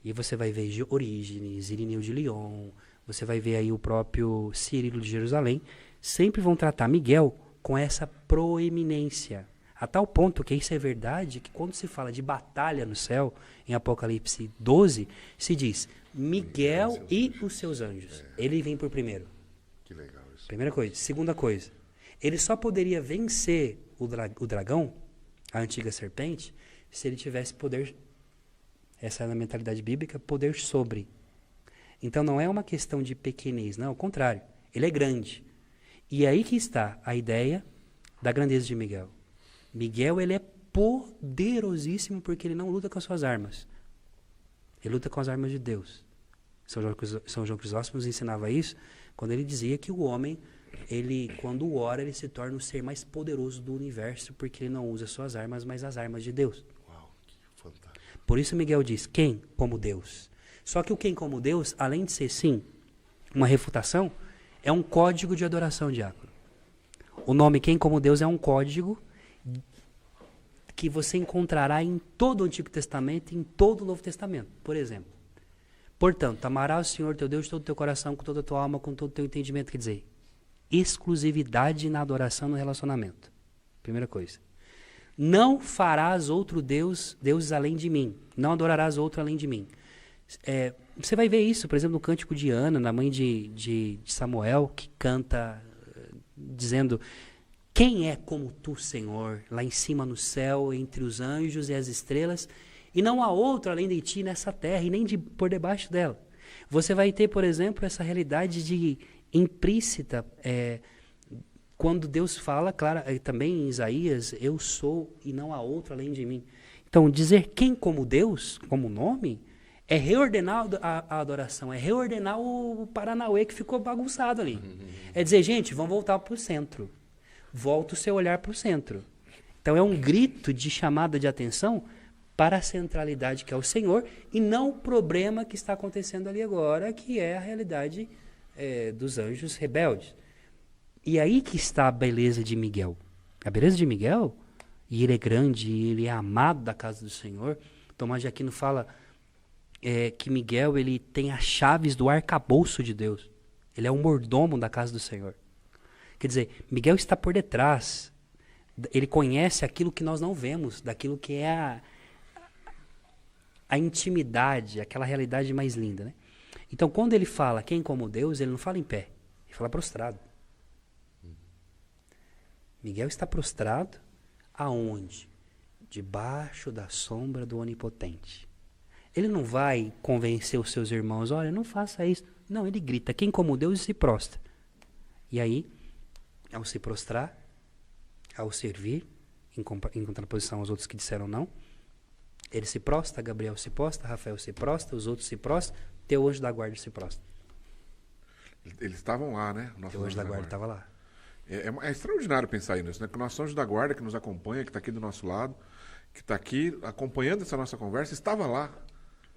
E você vai ver Orígenes, Irineu de Lyon, você vai ver aí o próprio Cirilo de Jerusalém, sempre vão tratar Miguel com essa proeminência. A tal ponto que isso é verdade, que quando se fala de batalha no céu, em Apocalipse 12, se diz, Miguel e os seus anjos. Ele vem por primeiro. Que legal isso. Primeira coisa. Segunda coisa. Ele só poderia vencer o dragão, a antiga serpente, se ele tivesse poder, essa é a mentalidade bíblica, poder sobre. Então não é uma questão de pequenez, não, ao contrário. Ele é grande. E aí que está a ideia da grandeza de Miguel. Miguel, ele é poderosíssimo porque ele não luta com as suas armas. Ele luta com as armas de Deus. São João Crisóstomo nos ensinava isso quando ele dizia que o homem, quando ora, ele se torna o ser mais poderoso do universo porque ele não usa suas armas, mas as armas de Deus. Uau, que fantástico. Por isso Miguel diz, quem como Deus? Só que o quem como Deus, além de ser, sim, uma refutação, é um código de adoração, diácono. O nome quem como Deus é um código que você encontrará em todo o Antigo Testamento e em todo o Novo Testamento. Por exemplo, portanto, amarás o Senhor teu Deus de todo o teu coração, com toda a tua alma, com todo o teu entendimento. Quer dizer, exclusividade na adoração no relacionamento. Primeira coisa. Não farás outro deuses além de mim. Não adorarás outro além de mim. Você vai ver isso, por exemplo, no Cântico de Ana, na mãe de Samuel, que canta dizendo: quem é como tu, Senhor, lá em cima no céu, entre os anjos e as estrelas, e não há outro além de ti nessa terra, e nem por debaixo dela. Você vai ter, por exemplo, essa realidade de implícita, quando Deus fala, claro, também em Isaías, eu sou e não há outro além de mim. Então, dizer quem como Deus, como nome, é reordenar a adoração, é reordenar o Paranauê que ficou bagunçado ali. É dizer, gente, vamos voltar para o centro. Volta o seu olhar para o centro. Então é um grito de chamada de atenção para a centralidade que é o Senhor e não o problema que está acontecendo ali agora, que é a realidade dos anjos rebeldes. E aí que está a beleza de Miguel. A beleza de Miguel, e ele é grande, e ele é amado da casa do Senhor. Tomás de Aquino fala que Miguel ele tem as chaves do arcabouço de Deus. Ele é o mordomo da casa do Senhor. Quer dizer, Miguel está por detrás. Ele conhece aquilo que nós não vemos, daquilo que é a intimidade, aquela realidade mais linda, né? Então, quando ele fala quem como Deus, ele não fala em pé, ele fala prostrado. Miguel está prostrado aonde? Debaixo da sombra do Onipotente. Ele não vai convencer os seus irmãos, olha, não faça isso. Não, ele grita, quem como Deus, e se prostra. E aí, ao se prostrar, ao servir, em contraposição aos outros que disseram não, ele se prostra, Gabriel se prostra, Rafael se prostra, os outros se prostram, teu anjo da guarda se prostra. Eles estavam lá, né? Teu anjo da guarda estava lá. É extraordinário pensar nisso, né? Que o nosso anjo da guarda que nos acompanha, que está aqui do nosso lado, que está aqui acompanhando essa nossa conversa, estava lá.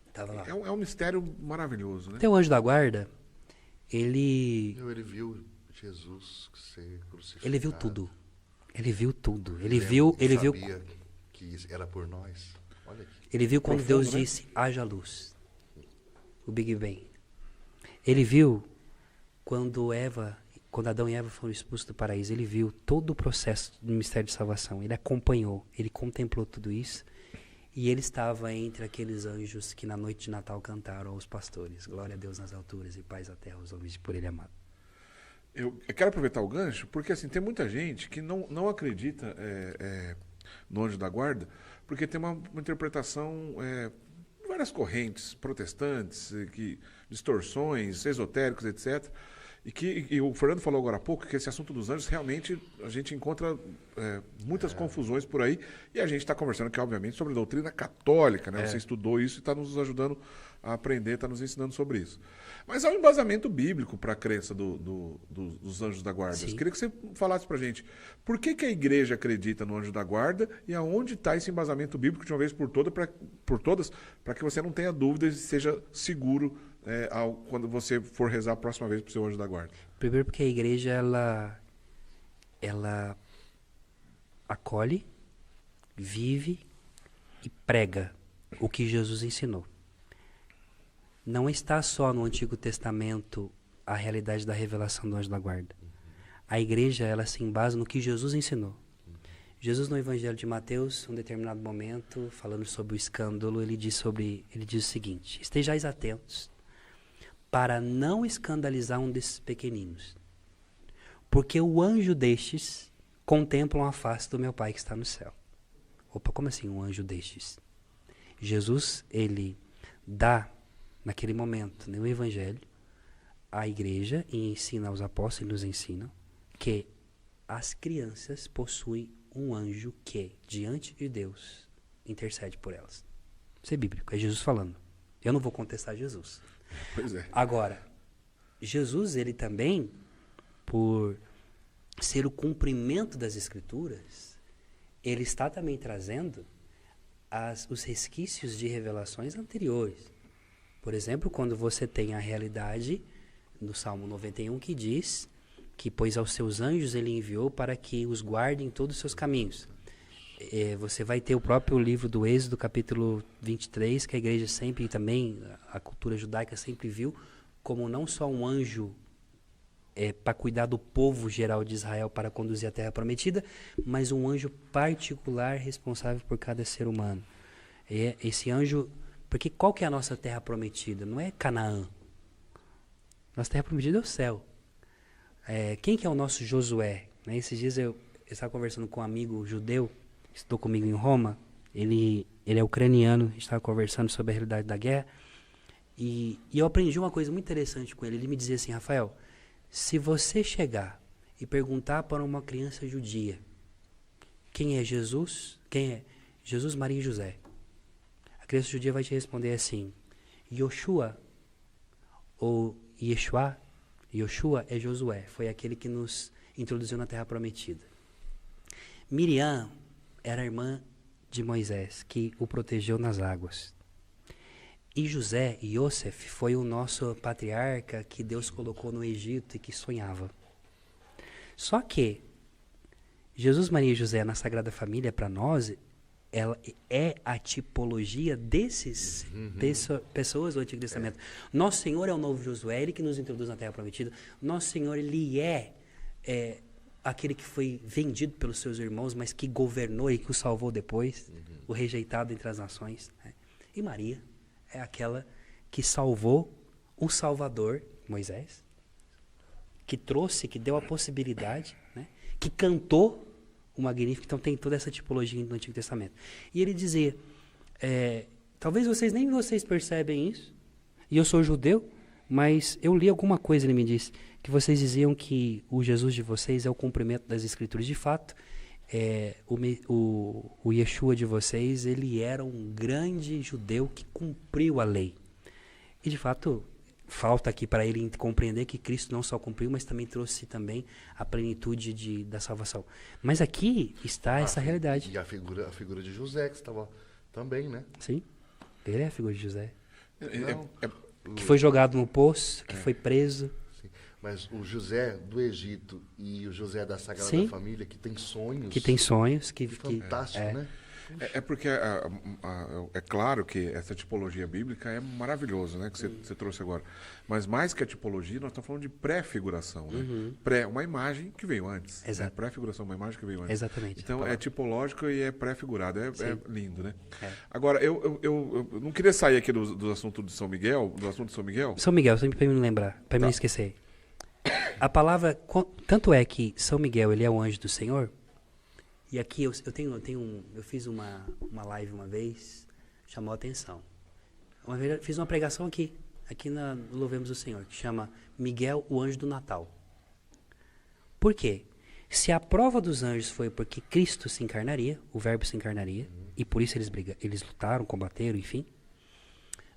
Estava lá. É um mistério maravilhoso, né? Teu anjo da guarda, ele viu Jesus ser crucificado. Ele viu tudo. Ele viu tudo. Ele sabia que isso era por nós. Olha aqui. Ele viu quando Profundo, Deus né? disse, haja luz. O Big Bang. Ele viu quando Adão e Eva foram expulsos do paraíso. Ele viu todo o processo do mistério de salvação. Ele acompanhou, ele contemplou tudo isso. E ele estava entre aqueles anjos que na noite de Natal cantaram aos pastores. Glória a Deus nas alturas e paz à terra aos homens por ele amado. Eu quero aproveitar o gancho, porque assim, tem muita gente que não acredita no anjo da guarda, porque tem uma interpretação, várias correntes protestantes, distorções, esotéricos, etc. E o Fernando falou agora há pouco que esse assunto dos anjos, realmente, a gente encontra muitas confusões por aí, e a gente está conversando aqui, obviamente, sobre a doutrina católica, né? Você estudou isso e está nos ajudando a aprender, está nos ensinando sobre isso. Mas há um embasamento bíblico para a crença dos anjos da guarda. Eu queria que você falasse para a gente, por que a igreja acredita no anjo da guarda e aonde está esse embasamento bíblico de uma vez por todas, para que você não tenha dúvidas e seja seguro quando você for rezar a próxima vez para o seu anjo da guarda. Primeiro porque a igreja, ela acolhe, vive e prega o que Jesus ensinou. Não está só no Antigo Testamento a realidade da revelação do anjo da guarda. A igreja, ela se embasa no que Jesus ensinou. Jesus, no Evangelho de Mateus, em um determinado momento, falando sobre o escândalo, ele diz o seguinte: estejais atentos para não escandalizar um desses pequeninos. Porque o anjo destes contemplam a face do meu Pai que está no céu. Opa, como assim um anjo destes? Jesus, ele dá, naquele momento, no Evangelho, à igreja e ensina aos apóstolos, e nos ensina, que as crianças possuem um anjo que, diante de Deus, intercede por elas. Isso é bíblico, é Jesus falando. Eu não vou contestar Jesus. Pois é. Agora, Jesus, ele também, por ser o cumprimento das Escrituras, ele está também trazendo os resquícios de revelações anteriores. Por exemplo, quando você tem a realidade no Salmo 91 que diz que, pois aos seus anjos ele enviou para que os guardem em todos os seus caminhos. Você vai ter o próprio livro do Êxodo, capítulo 23, que a igreja sempre, e também a cultura judaica sempre viu como não só um anjo para cuidar do povo geral de Israel para conduzir a terra prometida, mas um anjo particular responsável por cada ser humano. Esse anjo, porque qual que é a nossa terra prometida? Não é Canaã. Nossa terra prometida é o céu. Quem que é o nosso Josué? Esses dias eu estava conversando com um amigo judeu, que estudou comigo em Roma. Ele é ucraniano, a gente estava conversando sobre a realidade da guerra. E eu aprendi uma coisa muito interessante com ele. Ele me dizia assim: Rafael, se você chegar e perguntar para uma criança judia quem é Jesus, quem é Jesus, Maria e José, a criança judia vai te responder assim: Yoshua ou Yeshua. Yoshua é Josué, foi aquele que nos introduziu na Terra Prometida. Miriam era a irmã de Moisés, que o protegeu nas águas. E José, Yosef, foi o nosso patriarca que Deus colocou no Egito e que sonhava. Só que Jesus, Maria e José na Sagrada Família, para nós, ela é a tipologia desses pessoas do Antigo Testamento. Nosso Senhor é o novo Josué, ele que nos introduz na Terra Prometida. Nosso Senhor, ele é aquele que foi vendido pelos seus irmãos, mas que governou e que o salvou depois, o rejeitado entre as nações. E Maria é aquela que salvou o Salvador, Moisés, que trouxe, que deu a possibilidade, que cantou o Magnífico. Então tem toda essa tipologia no Antigo Testamento. E ele dizia, talvez nem vocês percebem isso, e eu sou judeu, mas eu li alguma coisa, ele me disse, que vocês diziam que o Jesus de vocês é o cumprimento das Escrituras. De fato, o Yeshua de vocês, ele era um grande judeu que cumpriu a lei. E de fato, falta aqui para ele compreender que Cristo não só cumpriu, mas também trouxe também a plenitude da salvação. Mas aqui está essa realidade. E a figura de José, que estava também, né? Sim, ele é a figura de José. Não, que foi jogado no poço, que foi preso. Sim. Mas o José do Egito e o José da Sagrada Sim. Família, que tem sonhos. Que tem sonhos. Fantástico, né? Porque é claro que essa tipologia bíblica é maravilhosa, né? Que você trouxe agora. Mas mais que a tipologia, nós estamos falando de pré-figuração, né? Uma imagem que veio antes. Exato. Né? Pré-figuração, uma imagem que veio antes. Exatamente. Então é tipológico e é pré-figurado. É lindo, né? É. Agora, eu não queria sair aqui do assunto de São Miguel, do assunto de São Miguel. São Miguel, sempre para me lembrar, para me não esquecer. A palavra, tanto é que São Miguel, ele é o anjo do Senhor. E aqui eu fiz uma live uma vez, chamou a atenção. Uma vez fiz uma pregação aqui no Louvemos o Senhor, que chama Miguel, o anjo do Natal. Por quê? Se a prova dos anjos foi porque Cristo se encarnaria, o verbo se encarnaria, e por isso eles lutaram, combateram, enfim,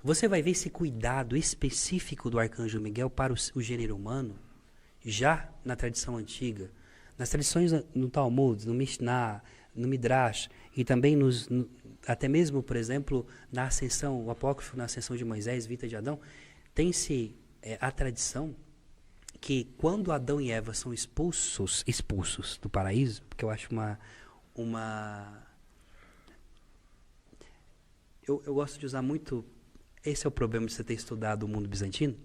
você vai ver esse cuidado específico do arcanjo Miguel para o gênero humano, já na tradição antiga. Nas tradições no Talmud, no Mishnah, no Midrash, e também até mesmo, por exemplo, na ascensão, o apócrifo na ascensão de Moisés, Vita de Adão, tem-se a tradição que quando Adão e Eva são expulsos do paraíso, porque eu acho eu gosto de usar muito, esse é o problema de você ter estudado o mundo bizantino,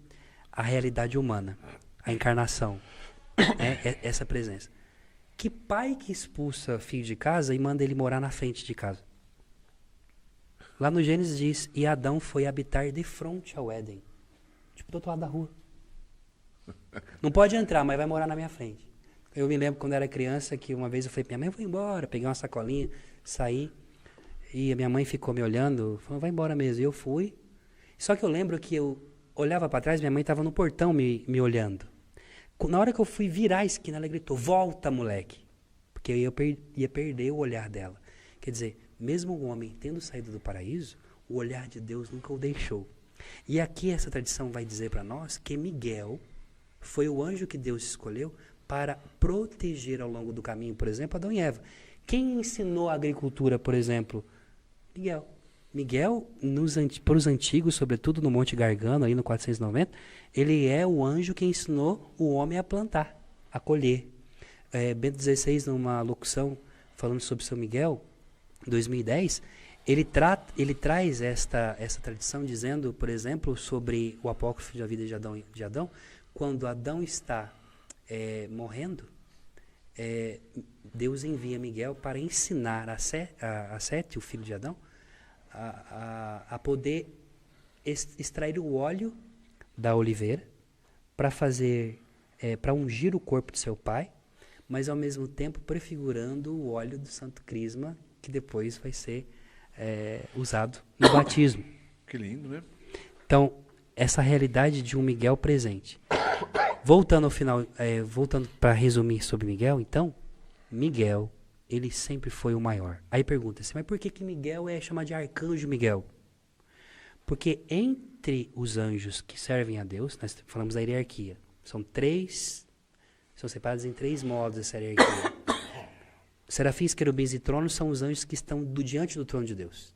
a realidade humana, a encarnação, essa presença. Que pai que expulsa filho de casa e manda ele morar na frente de casa? Lá no Gênesis diz, e Adão foi habitar de frente ao Éden. do outro lado da rua. Não pode entrar, mas vai morar na minha frente. Eu me lembro quando eu era criança que uma vez eu falei pra minha mãe, eu vou embora, peguei uma sacolinha, saí. E a minha mãe ficou me olhando, falou, vai embora mesmo. E eu fui. Só que eu lembro que eu olhava para trás, minha mãe estava no portão me olhando. Na hora que eu fui virar a esquina, ela gritou, volta, moleque. Porque eu ia perder o olhar dela. Quer dizer, mesmo o homem tendo saído do paraíso, o olhar de Deus nunca o deixou. E aqui essa tradição vai dizer para nós que Miguel foi o anjo que Deus escolheu para proteger ao longo do caminho, por exemplo, Adão e Eva. Quem ensinou a agricultura, por exemplo? Miguel. Miguel, para os antigos, sobretudo no Monte Gargano, aí no 490, ele é o anjo que ensinou o homem a plantar, a colher. Bento XVI, numa locução falando sobre São Miguel, em 2010, ele traz esta tradição dizendo, por exemplo, sobre o apócrifo da vida de Adão, quando Adão está morrendo, Deus envia Miguel para ensinar a Sete, o filho de Adão, a poder extrair o óleo da oliveira para ungir o corpo de seu pai, mas ao mesmo tempo prefigurando o óleo do Santo Crisma, que depois vai ser usado no batismo. Que lindo, né? Então, essa realidade de um Miguel presente. Voltando ao final, voltando para resumir sobre Miguel, então, Miguel, ele sempre foi o maior. Aí pergunta-se, mas por que Miguel é chamado de Arcanjo Miguel? Porque entre os anjos que servem a Deus, nós falamos da hierarquia, são separados em 3 modos essa hierarquia. Serafins, querubins e tronos são os anjos que estão diante do trono de Deus.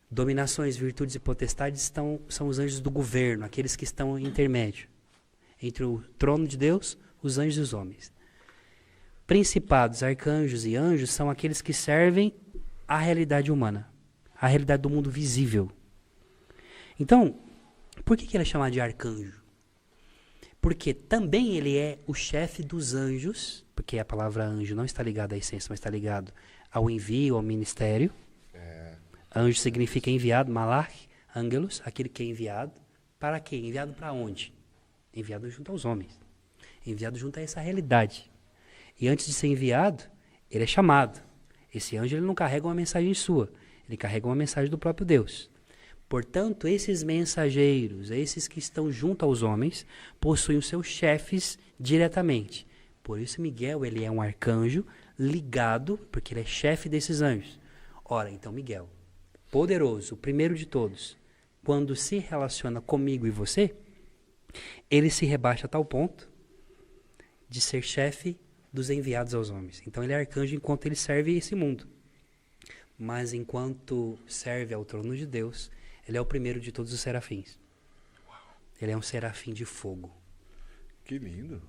Dominações, virtudes e potestades são os anjos do governo, aqueles que estão intermédio entre o trono de Deus, os anjos e os homens. Principados, arcanjos e anjos são aqueles que servem a realidade humana, a realidade do mundo visível. Então, por que ele é chamado de arcanjo? Porque também ele é o chefe dos anjos, porque a palavra anjo não está ligada à essência, mas está ligado ao envio, ao ministério. Anjo significa enviado, malach, angelos, aquele que é enviado. Para quê? Enviado para onde? Enviado junto aos homens. Enviado junto a essa realidade. E antes de ser enviado, ele é chamado. Esse anjo ele não carrega uma mensagem sua, ele carrega uma mensagem do próprio Deus. Portanto, esses mensageiros, esses que estão junto aos homens, possuem os seus chefes diretamente. Por isso Miguel ele é um arcanjo ligado, porque ele é chefe desses anjos. Ora, então Miguel, poderoso, o primeiro de todos, quando se relaciona comigo e você, ele se rebaixa a tal ponto de ser chefe dos enviados aos homens. Então ele é arcanjo enquanto ele serve esse mundo. Mas enquanto serve ao trono de Deus, ele é o primeiro de todos os serafins. Ele é um serafim de fogo. Que lindo.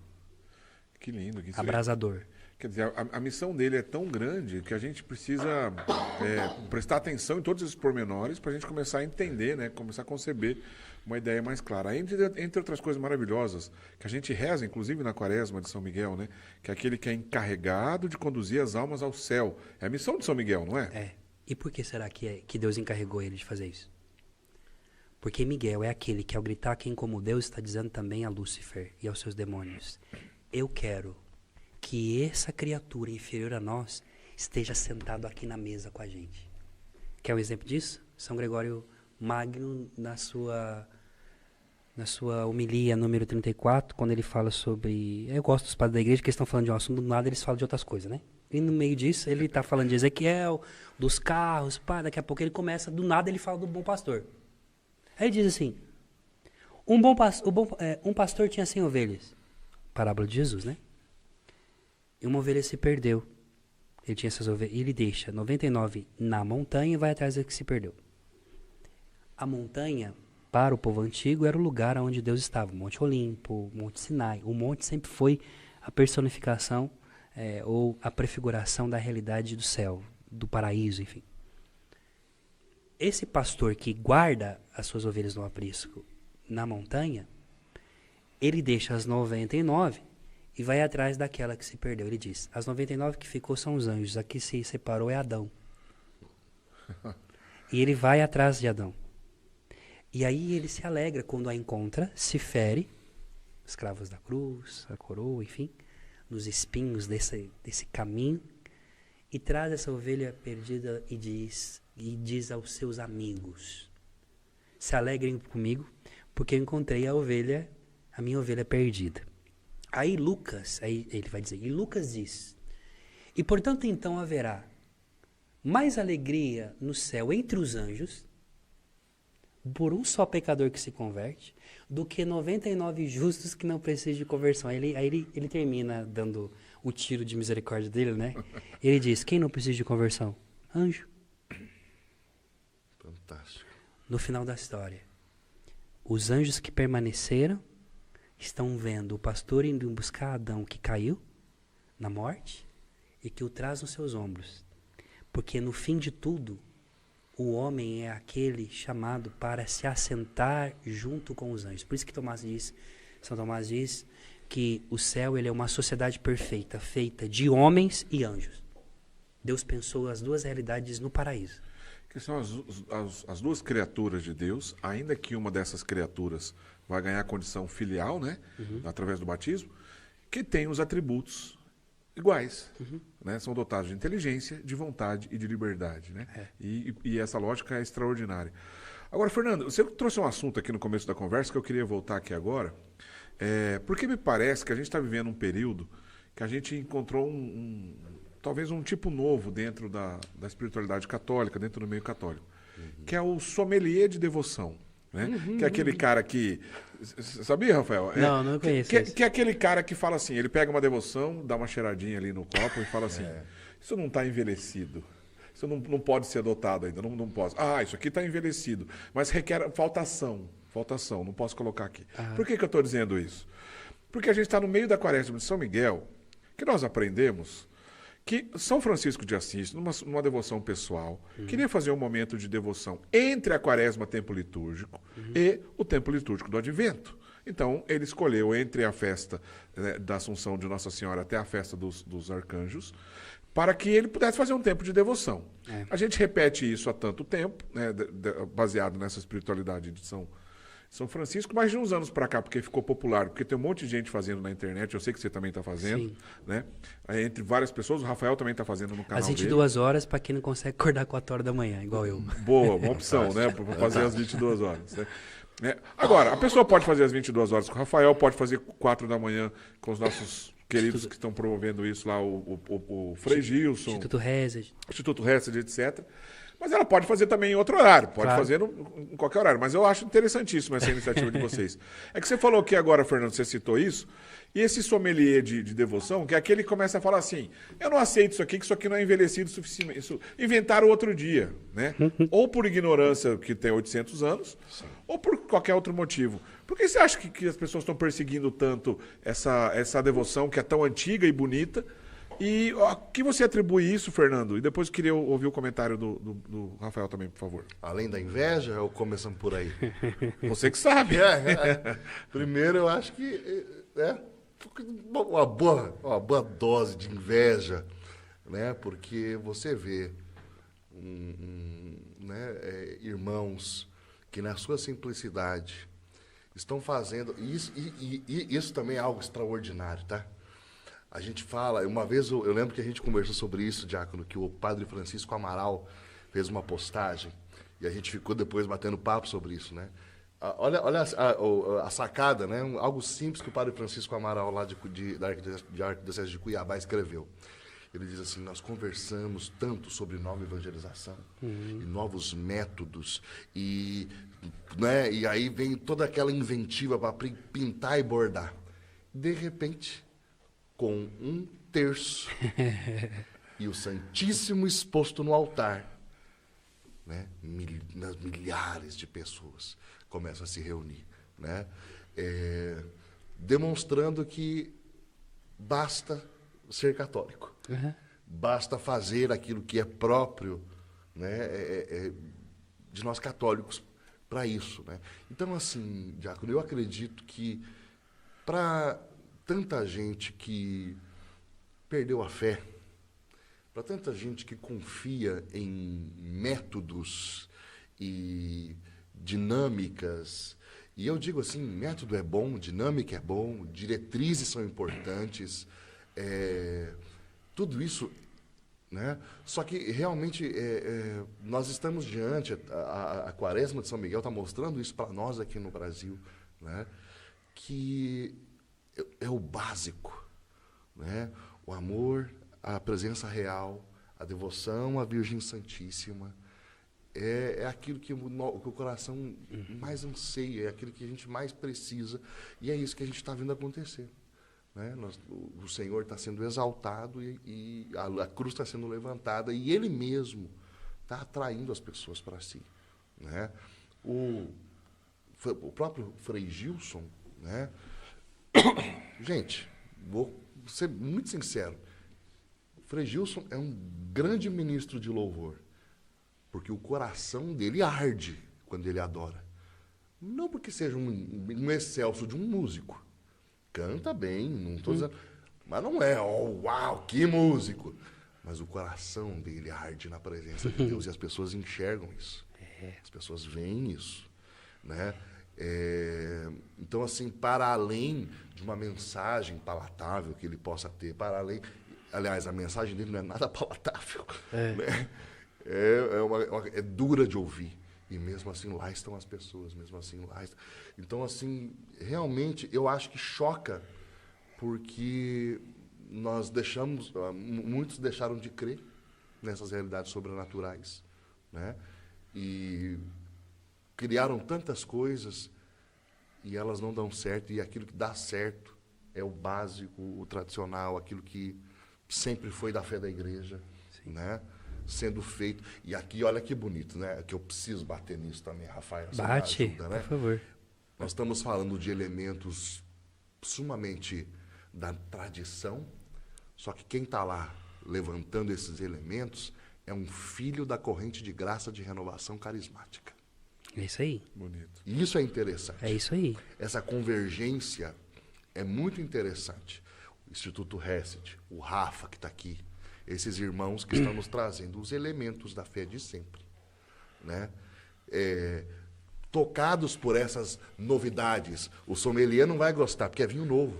Que lindo. Que abrasador. Quer dizer, a missão dele é tão grande que a gente precisa prestar atenção em todos esses pormenores para a gente começar a entender, né? Começar a conceber uma ideia mais clara. Entre outras coisas maravilhosas, que a gente reza, inclusive na quaresma de São Miguel, né? Que é aquele que é encarregado de conduzir as almas ao céu. É a missão de São Miguel, não é? É. E por que será que Deus encarregou ele de fazer isso? Porque Miguel é aquele que, ao gritar quem como Deus, está dizendo também a Lúcifer e aos seus demônios: eu quero que essa criatura inferior a nós esteja sentado aqui na mesa com a gente. Quer um exemplo disso? São Gregório Magno, na sua homilia número 34, quando ele fala sobre... Eu gosto dos padres da igreja, que eles estão falando de um assunto, do nada eles falam de outras coisas, né? E no meio disso, ele está falando de Ezequiel, dos carros, daqui a pouco ele começa, do nada ele fala do bom pastor. Aí ele diz assim, um pastor tinha 100 ovelhas. Parábola de Jesus, né? E uma ovelha se perdeu. Ele tinha essas ovelhas, e ele deixa 99 na montanha e vai atrás da que se perdeu. A montanha, para o povo antigo, era o lugar onde Deus estava. Monte Olimpo, Monte Sinai. O monte sempre foi a personificação ou a prefiguração da realidade do céu, do paraíso, enfim. Esse pastor que guarda as suas ovelhas no aprisco na montanha, ele deixa as 99 e vai atrás daquela que se perdeu. Ele diz, as 99 que ficou são os anjos, a que se separou é Adão. E ele vai atrás de Adão. E aí ele se alegra quando a encontra, se fere, os cravos da cruz, a coroa, enfim, nos espinhos desse caminho, e traz essa ovelha perdida e diz aos seus amigos: se alegrem comigo, porque eu encontrei a minha ovelha perdida. Aí ele vai dizer, e Lucas diz: e portanto então haverá mais alegria no céu entre os anjos por um só pecador que se converte, do que 99 justos que não precisam de conversão. Aí ele termina dando o tiro de misericórdia dele, né? Ele diz, quem não precisa de conversão? Anjo. Fantástico. No final da história, os anjos que permaneceram estão vendo o pastor indo buscar Adão que caiu na morte e que o traz nos seus ombros. Porque no fim de tudo, o homem é aquele chamado para se assentar junto com os anjos. Por isso que São Tomás diz que o céu ele é uma sociedade perfeita, feita de homens e anjos. Deus pensou as duas realidades no paraíso. Que são as duas criaturas de Deus, ainda que uma dessas criaturas vai ganhar a condição filial, né, através do batismo, que tem os atributos iguais, né? São dotados de inteligência, de vontade e de liberdade, né? E essa lógica é extraordinária. Agora, Fernando, você trouxe um assunto aqui no começo da conversa que eu queria voltar aqui agora, porque me parece que a gente está vivendo um período que a gente encontrou talvez um tipo novo dentro da espiritualidade católica, dentro do meio católico, que é o sommelier de devoção. Né? Que é aquele cara que... Sabia, Rafael? Não conheço. Que é aquele cara que fala assim, ele pega uma devoção, dá uma cheiradinha ali no copo e fala assim, isso não está envelhecido, isso não pode ser adotado ainda, não posso. Ah, isso aqui está envelhecido, mas requer faltação, não posso colocar aqui. Por que eu estou dizendo isso? Porque a gente está no meio da quaresma de São Miguel, que nós aprendemos que São Francisco de Assis, numa devoção pessoal, queria fazer um momento de devoção entre a quaresma tempo litúrgico e o tempo litúrgico do Advento. Então, ele escolheu entre a festa da Assunção de Nossa Senhora até a festa dos Arcanjos, para que ele pudesse fazer um tempo de devoção. A gente repete isso há tanto tempo, né, baseado nessa espiritualidade de São Francisco, mas de uns anos para cá, porque ficou popular, porque tem um monte de gente fazendo na internet, eu sei que você também está fazendo, né? Entre várias pessoas, o Rafael também está fazendo no canal às 22 horas, para quem não consegue acordar 4 horas da manhã, igual eu. Boa, uma opção, né? Para fazer às 22 horas. Né? Agora, a pessoa pode fazer às 22 horas com o Rafael, pode fazer 4 da manhã com os nossos queridos que estão promovendo isso lá, o Frei Gilson, Instituto Hesed, etc. Mas ela pode fazer também em outro horário, pode fazer em qualquer horário. Mas eu acho interessantíssimo essa iniciativa de vocês. É que você falou que agora, Fernando, você citou isso, e esse sommelier de devoção, que é aquele que começa a falar assim, eu não aceito isso aqui, que isso aqui não é envelhecido o suficiente. Isso inventaram outro dia, né? Ou por ignorância, que tem 800 anos, ou por qualquer outro motivo. Por que você acha que as pessoas estão perseguindo tanto essa devoção que é tão antiga e bonita? E a que você atribui isso, Fernando? E depois eu queria ouvir o comentário do Rafael também, por favor. Além da inveja, ou começamos por aí? Você que sabe. Primeiro, eu acho que uma boa dose de inveja, né? Porque você vê irmãos que na sua simplicidade estão fazendo... Isso também é algo extraordinário, tá? A gente fala, uma vez eu lembro que a gente conversou sobre isso, Diácono, que o padre Francisco Amaral fez uma postagem e a gente ficou depois batendo papo sobre isso, né? Olha a sacada, né? Algo simples que o padre Francisco Amaral lá da Arquidiocese de Cuiabá escreveu. Ele diz assim, nós conversamos tanto sobre nova evangelização e novos métodos e aí vem toda aquela inventiva para pintar e bordar. De repente... com 1/3 e o Santíssimo exposto no altar, né? Milhares de pessoas começam a se reunir, né? Demonstrando que basta ser católico, basta fazer aquilo que é próprio, né? De nós católicos para isso, né? Então, assim, Diácono, eu acredito que para tanta gente que perdeu a fé, para tanta gente que confia em métodos e dinâmicas. E eu digo assim, método é bom, dinâmica é bom, diretrizes são importantes, tudo isso, né? Só que realmente nós estamos diante, a Quaresma de São Miguel está mostrando isso para nós aqui no Brasil, né? Que é o básico, né? O amor, a presença real, a devoção à Virgem Santíssima, é aquilo que o coração mais anseia, é aquilo que a gente mais precisa, e é isso que a gente está vendo acontecer. Né? O Senhor está sendo exaltado e a cruz está sendo levantada, e Ele mesmo está atraindo as pessoas para si. Né? O próprio Frei Gilson, né? Gente, vou ser muito sincero, Frei Gilson é um grande ministro de louvor, porque o coração dele arde quando ele adora. Não porque seja um excelso de um músico. Canta bem, não estou dizendo... Mas não é, uau, que músico! Mas o coração dele arde na presença de Deus, e as pessoas enxergam isso. As pessoas veem isso. Né? Então, assim, para além de uma mensagem palatável que ele possa ter, para além... Aliás, a mensagem dele não é nada palatável. Né? É dura de ouvir. E mesmo assim lá estão as pessoas, mesmo assim lá estão. Então, assim, realmente eu acho que choca, porque muitos deixaram de crer nessas realidades sobrenaturais, né? E criaram tantas coisas e elas não dão certo, e aquilo que dá certo é o básico, o tradicional, aquilo que sempre foi da fé da igreja, né? Sendo feito. E aqui, olha que bonito, né? Que eu preciso bater nisso também, Rafael. Bate, ajuda, né? por favor. Nós estamos falando de elementos sumamente da tradição, só que quem está lá levantando esses elementos é um filho da corrente de graça de renovação carismática. É isso aí. Bonito. E isso é interessante. É isso aí. Essa convergência é muito interessante. O Instituto Reset, o Rafa que está aqui, esses irmãos que estão nos trazendo os elementos da fé de sempre, né? Tocados por essas novidades. O sommelier não vai gostar, porque é vinho novo.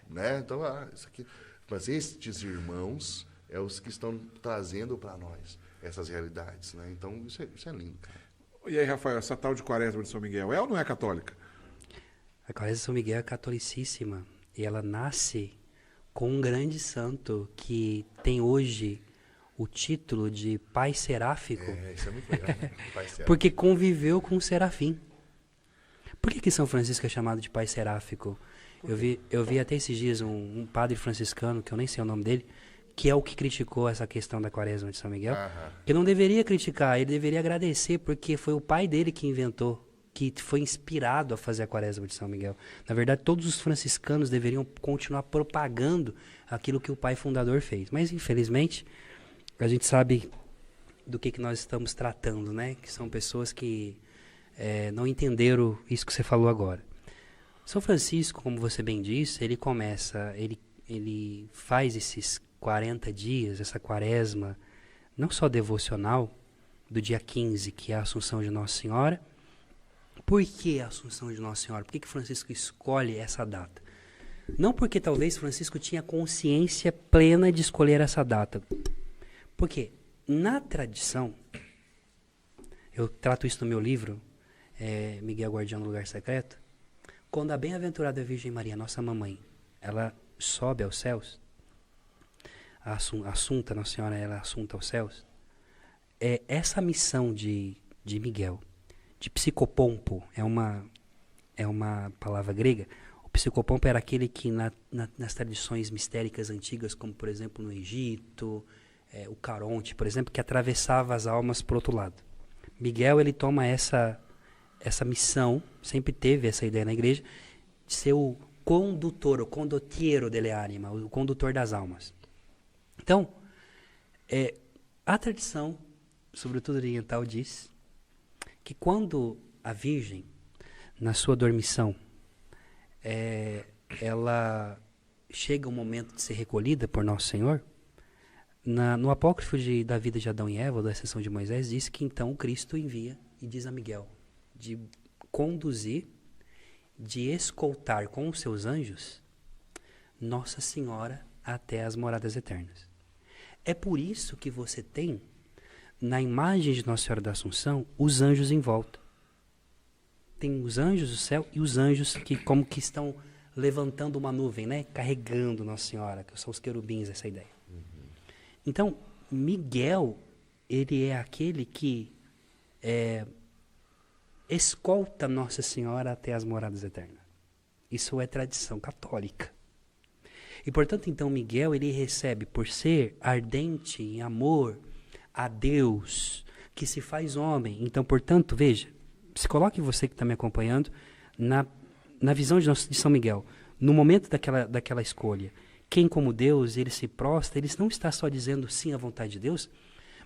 Né? Então, isso aqui. Mas estes irmãos é os que estão trazendo para nós essas realidades. Né? Então, isso é lindo, cara. E aí, Rafael, essa tal de Quaresma de São Miguel é ou não é católica? A Quaresma de São Miguel é catolicíssima. E ela nasce com um grande santo que tem hoje o título de Pai Seráfico. Isso é muito legal, né? Pai Seráfico. Porque conviveu com o Serafim. Por que São Francisco é chamado de Pai Seráfico? Eu vi até esses dias um padre franciscano, que eu nem sei o nome dele, que é o que criticou essa questão da Quaresma de São Miguel, que não deveria criticar, ele deveria agradecer, porque foi o pai dele que inventou, que foi inspirado a fazer a Quaresma de São Miguel. Na verdade, todos os franciscanos deveriam continuar propagando aquilo que o pai fundador fez. Mas, infelizmente, a gente sabe do que nós estamos tratando, né? Que são pessoas que não entenderam isso que você falou agora. São Francisco, como você bem disse, ele faz esses 40 dias, essa Quaresma, não só devocional, do dia 15, que é a Assunção de Nossa Senhora. Por que a Assunção de Nossa Senhora? Por que Francisco escolhe essa data? Não porque talvez Francisco tinha consciência plena de escolher essa data. Porque na tradição, eu trato isso no meu livro, Miguel Guardião no Lugar Secreto, quando a bem-aventurada Virgem Maria, nossa mamãe, ela sobe aos céus, a Assunta, Nossa Senhora, ela é assunta aos céus, essa missão de Miguel, de psicopompo, é uma palavra grega. O psicopompo era aquele que nas tradições mistéricas antigas, como por exemplo no Egito, o Caronte, por exemplo, que atravessava as almas para o outro lado. Miguel, ele toma essa missão, sempre teve essa ideia na igreja, de ser o condutor, o condottiero delle anima, o condutor das almas. Então, a tradição, sobretudo oriental, diz que quando a Virgem, na sua dormição, ela chega o momento de ser recolhida por Nosso Senhor, no apócrifo da vida de Adão e Eva, da Ascensão de Moisés, diz que então o Cristo envia e diz a Miguel, de conduzir, de escoltar com os seus anjos Nossa Senhora até as moradas eternas. É por isso que você tem, na imagem de Nossa Senhora da Assunção, os anjos em volta. Tem os anjos do céu e os anjos que como que estão levantando uma nuvem, né? Carregando Nossa Senhora, que são os querubins, essa ideia. Então, Miguel, ele é aquele que escolta Nossa Senhora até as moradas eternas. Isso é tradição católica. E, portanto, então, Miguel, ele recebe, por ser ardente em amor a Deus, que se faz homem. Então, portanto, veja, se coloque você que está me acompanhando na visão de São Miguel. No momento daquela escolha, quem como Deus, ele se prostra, ele não está só dizendo sim à vontade de Deus,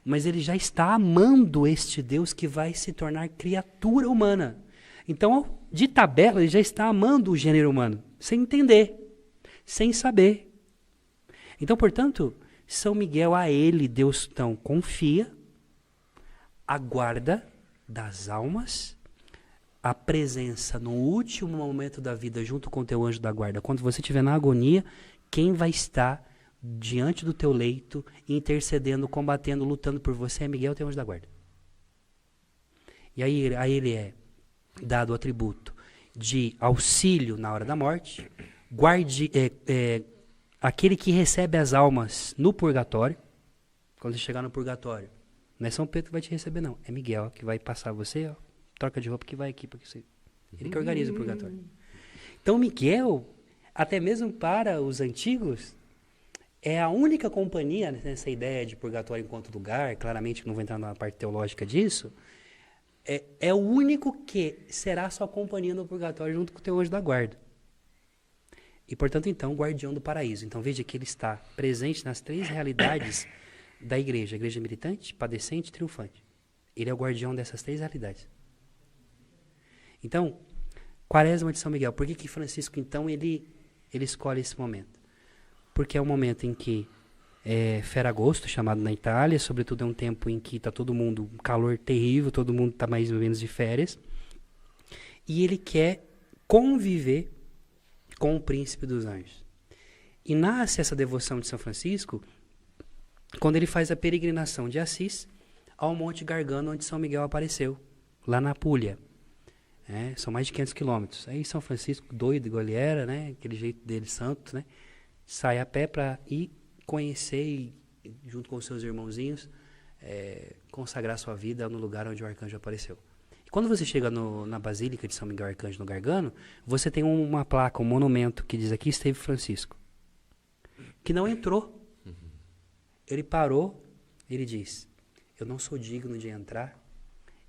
mas ele já está amando este Deus que vai se tornar criatura humana. Então, de tabela, ele já está amando o gênero humano, sem entender, sem saber. Então, portanto, São Miguel, a ele, Deus então confia a guarda das almas, a presença no último momento da vida junto com o teu anjo da guarda. Quando você estiver na agonia, quem vai estar diante do teu leito, intercedendo, combatendo, lutando por você é Miguel, teu anjo da guarda. E aí a ele é dado o atributo de auxílio na hora da morte, aquele que recebe as almas no purgatório. Quando você chegar no purgatório, não é São Pedro que vai te receber, não. É Miguel que vai passar você, ó, troca de roupa que vai aqui. Ele que organiza o purgatório. Então Miguel, até mesmo para os antigos, é a única companhia nessa ideia de purgatório enquanto lugar, claramente não vou entrar na parte teológica disso, é o único que será sua companhia no purgatório junto com o teu anjo da guarda. E, portanto, então, guardião do paraíso. Então, veja que ele está presente nas três realidades da igreja. A igreja militante, padecente e triunfante. Ele é o guardião dessas três realidades. Então, Quaresma de São Miguel. Por que Francisco, então, ele escolhe esse momento? Porque é um momento em que Ferragosto, chamado na Itália, sobretudo é um tempo em que está todo mundo, um calor terrível, todo mundo está mais ou menos de férias, e ele quer conviver com o príncipe dos anjos. E nasce essa devoção de São Francisco quando ele faz a peregrinação de Assis ao Monte Gargano, onde São Miguel apareceu, lá na Puglia. São mais de 500 quilômetros. Aí São Francisco, doido igual ele era, né? Aquele jeito dele santo, né? Sai a pé para ir conhecer e, junto com seus irmãozinhos, consagrar sua vida no lugar onde o arcanjo apareceu. E quando você chega na Basílica de São Miguel Arcanjo no Gargano, você tem uma placa, um monumento que diz: aqui esteve Francisco, que não entrou. Ele parou, ele diz: eu não sou digno de entrar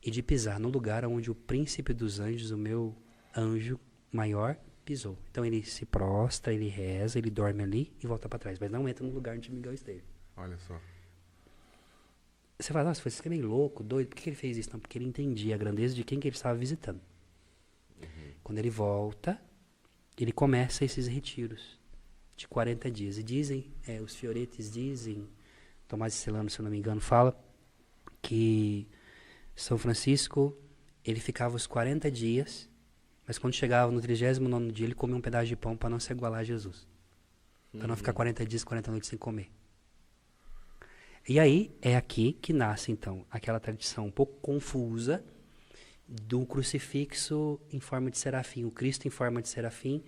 e de pisar no lugar onde o príncipe dos anjos, o meu anjo maior, pisou. Então ele se prostra, ele reza, ele dorme ali e volta para trás, mas não entra no lugar onde Miguel esteve. Olha só. Você fala: nossa, você é meio louco, doido, por que ele fez isso? Não, porque ele entendia a grandeza de quem que ele estava visitando. Quando ele volta, ele começa esses retiros de 40 dias. E dizem, os fioretes dizem, Tomás de Celano, se eu não me engano, fala que São Francisco, ele ficava os 40 dias, mas quando chegava no 39º dia, ele comia um pedaço de pão para não se igualar a Jesus. Para não ficar 40 dias, 40 noites sem comer. E aí, é aqui que nasce, então, aquela tradição um pouco confusa do crucifixo em forma de serafim, o Cristo em forma de serafim,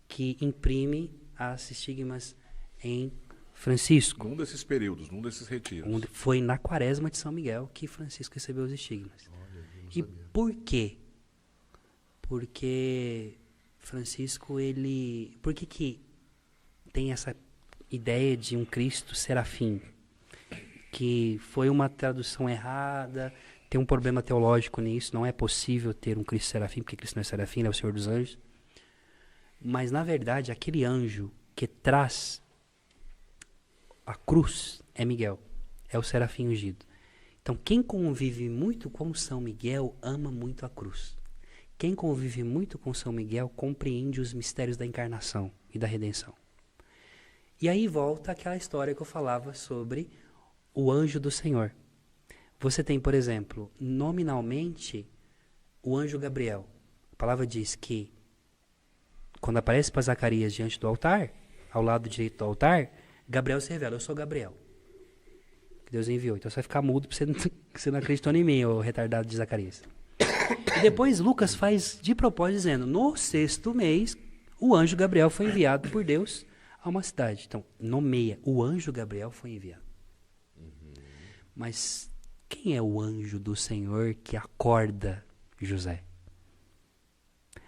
que imprime as estigmas em Francisco. Num desses períodos, num desses retiros. Foi na Quaresma de São Miguel que Francisco recebeu os estigmas. E por quê? Porque Francisco, por que tem essa ideia de um Cristo serafim? Que foi uma tradução errada, tem um problema teológico nisso, não é possível ter um Cristo serafim, porque Cristo não é serafim, ele é o Senhor dos Anjos. Mas, na verdade, aquele anjo que traz a cruz é Miguel, é o serafim ungido. Então, quem convive muito com São Miguel ama muito a cruz. Quem convive muito com São Miguel compreende os mistérios da encarnação e da redenção. E aí volta aquela história que eu falava sobre o anjo do Senhor. Você tem, por exemplo, nominalmente, o anjo Gabriel, a palavra diz que quando aparece para Zacarias diante do altar, ao lado direito do altar, Gabriel se revela, eu sou Gabriel, que Deus enviou. Então você vai ficar mudo porque você não acreditou em mim, ô retardado de Zacarias. E depois Lucas faz de propósito dizendo, no 6º mês, o anjo Gabriel foi enviado por Deus a uma cidade. Então, nomeia, o anjo Gabriel foi enviado. Mas quem é o anjo do Senhor que acorda José?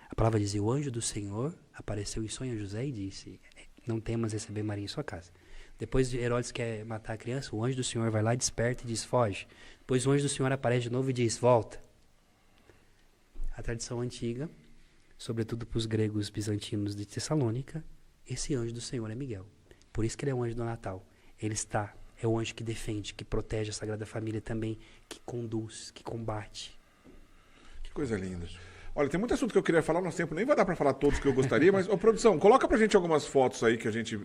A palavra diz, o anjo do Senhor apareceu em sonho a José e disse, não temas receber Maria em sua casa. Depois Herodes quer matar a criança, o anjo do Senhor vai lá, desperta e diz, foge. Depois o anjo do Senhor aparece de novo e diz, volta. A tradição antiga, sobretudo para os gregos bizantinos de Tessalônica, esse anjo do Senhor é Miguel. Por isso que ele é o anjo do Natal. Ele é o anjo que defende, que protege a Sagrada Família também, que conduz, que combate. Que coisa linda. Olha, tem muito assunto que eu queria falar, nosso tempo nem vai dar para falar todos que eu gostaria, mas, produção, coloca pra gente algumas fotos aí que a gente...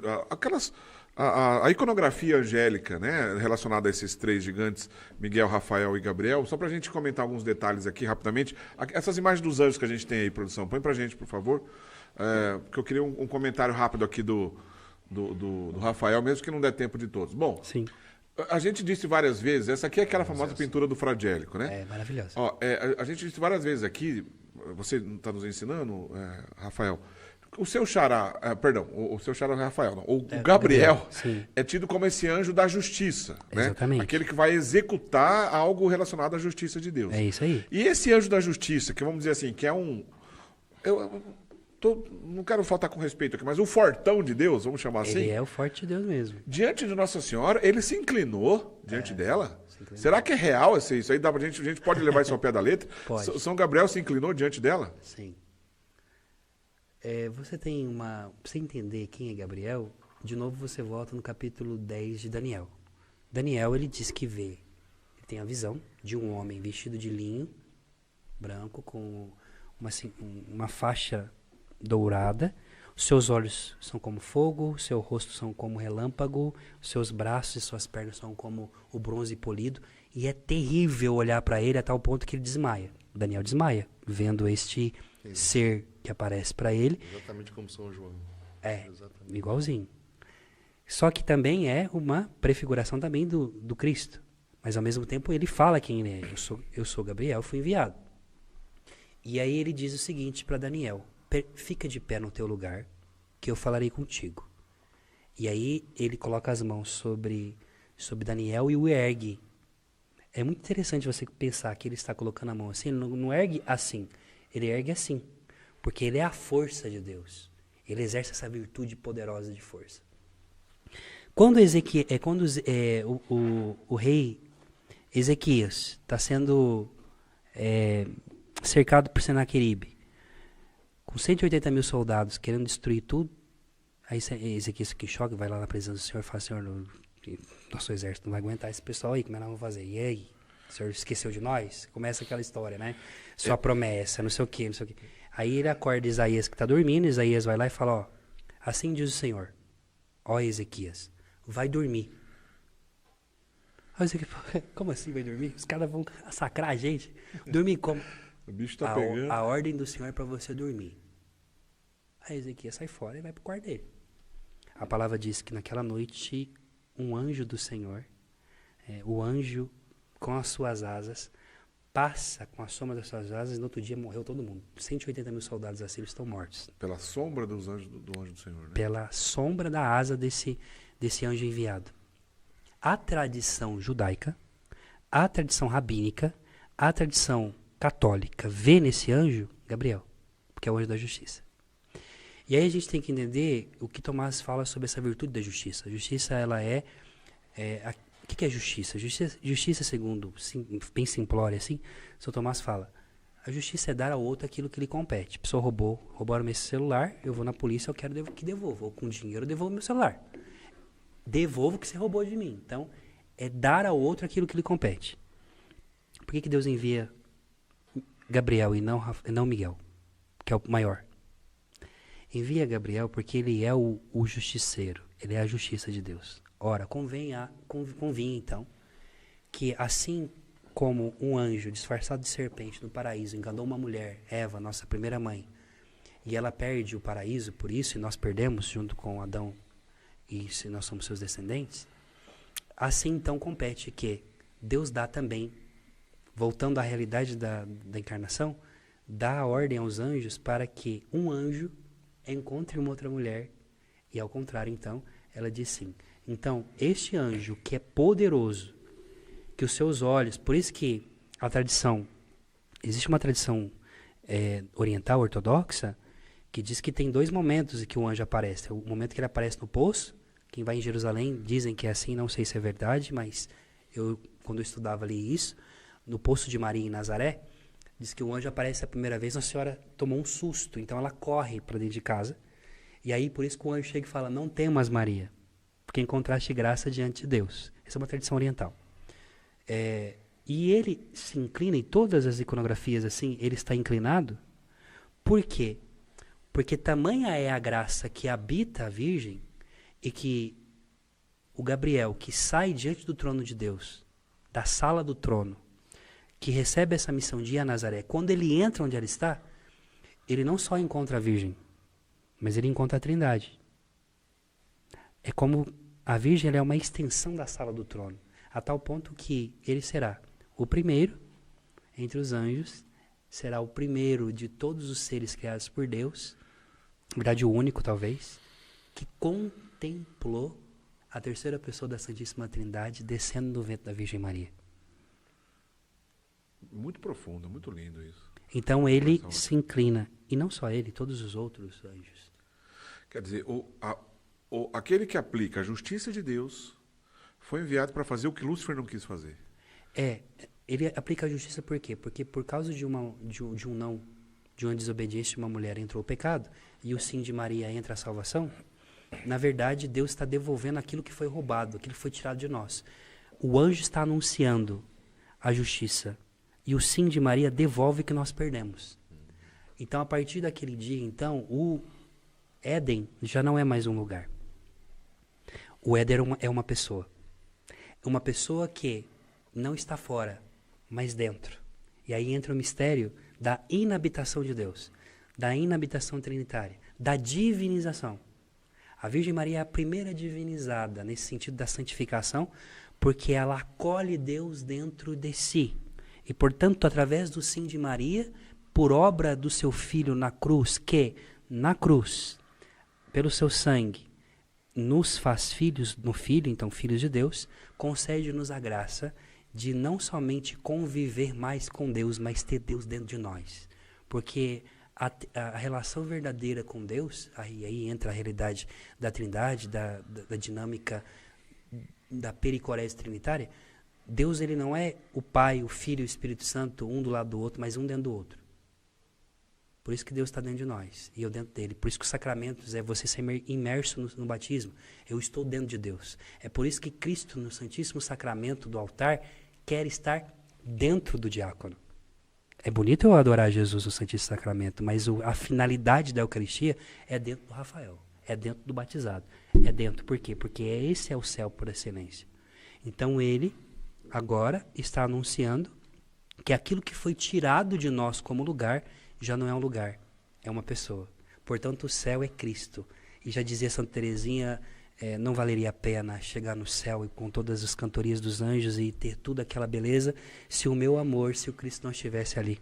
A iconografia angélica, né, relacionada a esses 3 gigantes, Miguel, Rafael e Gabriel, só pra gente comentar alguns detalhes aqui rapidamente. Essas imagens dos anjos que a gente tem aí, produção, põe pra gente, por favor. Porque eu queria um comentário rápido aqui do Rafael, mesmo que não der tempo de todos. Bom, Sim. A gente disse várias vezes, essa aqui é aquela famosa pintura do Fragélico, né? É maravilhosa. Ó, a gente disse várias vezes aqui, você está nos ensinando, Rafael, o seu xará, perdão, o seu xará não é Rafael, não, o Gabriel é tido como esse anjo da justiça, né? Exatamente. Aquele que vai executar algo relacionado à justiça de Deus. É isso aí. E esse anjo da justiça, que vamos dizer assim, que é não quero faltar com respeito aqui, mas o fortão de Deus, vamos chamar assim. Ele é o forte de Deus mesmo. Diante de Nossa Senhora, ele se inclinou diante dela. Será que é real isso aí? Dá pra a gente pode levar isso ao pé da letra? Pode. São Gabriel se inclinou diante dela? Sim. Você tem pra você entender quem é Gabriel, de novo você volta no capítulo 10 de Daniel. Daniel, ele diz que ele tem a visão de um homem vestido de linho branco com uma faixa dourada, os seus olhos são como fogo, seu rosto são como relâmpago, os seus braços e suas pernas são como o bronze polido, e é terrível olhar para ele a tal ponto que ele desmaia. Daniel desmaia, vendo este ser que aparece para ele. Exatamente como São João. Exatamente. Igualzinho. Só que também é uma prefiguração também do Cristo. Mas ao mesmo tempo ele fala quem ele é. Eu sou Gabriel, fui enviado. E aí ele diz o seguinte para Daniel: fica de pé no teu lugar, que eu falarei contigo. E aí ele coloca as mãos sobre Daniel e o ergue. É muito interessante você pensar que ele está colocando a mão assim, ele não ergue assim, ele ergue assim, porque ele é a força de Deus. Ele exerce essa virtude poderosa de força. Quando o rei Ezequias está sendo cercado por Senaqueribe, com 180 mil soldados querendo destruir tudo, aí Ezequias fica em choque, vai lá na presença do Senhor e fala: Senhor, nosso exército não vai aguentar esse pessoal aí, como é que nós vamos fazer? E aí? O Senhor esqueceu de nós? Começa aquela história, né? Sua promessa, não sei o quê, não sei o quê. Aí ele acorda Isaías que está dormindo, Isaías vai lá e fala: ó, assim diz o Senhor, ó Ezequias, vai dormir. Aí Ezequias fala: como assim vai dormir? Os caras vão massacrar a gente. Dormir como? O bicho tá pegando. A ordem do Senhor é para você dormir. Aí Ezequias sai fora e vai pro quarto dele. A palavra diz que naquela noite um anjo do Senhor, o anjo com as suas asas, passa com a sombra das suas asas, e no outro dia morreu todo mundo. 180 mil soldados assírios estão mortos. Pela sombra dos anjos, do anjo do Senhor, né? Pela sombra da asa desse anjo enviado. A tradição judaica, a tradição rabínica, a tradição católica vê nesse anjo Gabriel, porque é o anjo da justiça. E aí a gente tem que entender o que Tomás fala sobre essa virtude da justiça. A justiça, ela o que é justiça? Justiça, segundo, bem simplória assim, São Tomás fala: a justiça é dar ao outro aquilo que lhe compete. A pessoa roubaram meu celular, eu vou na polícia, eu quero que devolva. Ou com dinheiro eu devolvo meu celular. Devolvo o que você roubou de mim. Então, é dar ao outro aquilo que lhe compete. Por que Deus envia Gabriel e não Miguel, que é o maior? Envia Gabriel porque ele é o justiceiro, ele é a justiça de Deus. Ora, convinha então que assim como um anjo disfarçado de serpente no paraíso enganou uma mulher, Eva, nossa primeira mãe, e ela perde o paraíso por isso, e nós perdemos junto com Adão, e se nós somos seus descendentes, assim então compete que Deus dá também, voltando à realidade da encarnação, dá a ordem aos anjos para que um anjo encontre uma outra mulher, e ao contrário então, ela diz sim. Então, este anjo que é poderoso, que os seus olhos, por isso que a tradição, existe uma tradição oriental, ortodoxa, que diz que tem 2 momentos em que o anjo aparece. O momento que ele aparece no poço, quem vai em Jerusalém dizem que é assim, não sei se é verdade, mas quando eu estudava ali isso, no poço de Maria em Nazaré, diz que o anjo aparece a primeira vez, Nossa Senhora tomou um susto, então ela corre para dentro de casa, e aí por isso que o anjo chega e fala, não temas Maria, porque encontraste graça diante de Deus. Essa é uma tradição oriental. E ele se inclina, em todas as iconografias assim, ele está inclinado, por quê? Porque tamanha é a graça que habita a Virgem, e que o Gabriel, que sai diante do trono de Deus, da sala do trono, que recebe essa missão de ir a Nazaré, quando ele entra onde ela está, ele não só encontra a Virgem, mas ele encontra a Trindade. É como a Virgem ela é uma extensão da sala do trono, a tal ponto que ele será o primeiro entre os anjos, será o primeiro de todos os seres criados por Deus, na verdade o único talvez, que contemplou a terceira pessoa da Santíssima Trindade descendo do ventre da Virgem Maria. Muito profundo, muito lindo isso. Então ele se inclina, e não só ele, todos os outros anjos. Quer dizer, aquele que aplica a justiça de Deus foi enviado para fazer o que Lúcifer não quis fazer. Ele aplica a justiça por quê? Porque por causa de uma desobediência de uma mulher entrou o pecado, e o sim de Maria entra a salvação. Na verdade, Deus está devolvendo aquilo que foi roubado, aquilo que foi tirado de nós. O anjo está anunciando a justiça, e o sim de Maria devolve o que nós perdemos. Então, a partir daquele dia, então, o Éden já não é mais um lugar. O Éden é uma pessoa. Uma pessoa que não está fora, mas dentro. E aí entra o mistério da inabitação de Deus, da inabitação trinitária, da divinização. A Virgem Maria é a primeira divinizada, nesse sentido da santificação, porque ela acolhe Deus dentro de si. E, portanto, através do sim de Maria, por obra do seu Filho na cruz, que, na cruz, pelo seu sangue, nos faz filhos, no Filho, então filhos de Deus, concede-nos a graça de não somente conviver mais com Deus, mas ter Deus dentro de nós. Porque a relação verdadeira com Deus, aí entra a realidade da Trindade, da dinâmica da pericorese trinitária. Deus ele não é o Pai, o Filho e o Espírito Santo, um do lado do outro, mas um dentro do outro. Por isso que Deus está dentro de nós, e eu dentro dele. Por isso que os sacramentos é você ser imerso no batismo. Eu estou dentro de Deus. É por isso que Cristo, no Santíssimo Sacramento do altar, quer estar dentro do diácono. É bonito eu adorar Jesus no Santíssimo Sacramento, mas a finalidade da Eucaristia é dentro do Rafael, é dentro do batizado. É dentro, por quê? Porque esse é o céu por excelência. Então ele, agora, está anunciando que aquilo que foi tirado de nós como lugar, já não é um lugar, é uma pessoa. Portanto, o céu é Cristo. E já dizia Santa Teresinha, não valeria a pena chegar no céu e com todas as cantorias dos anjos e ter tudo aquela beleza, se o meu amor, se o Cristo não estivesse ali.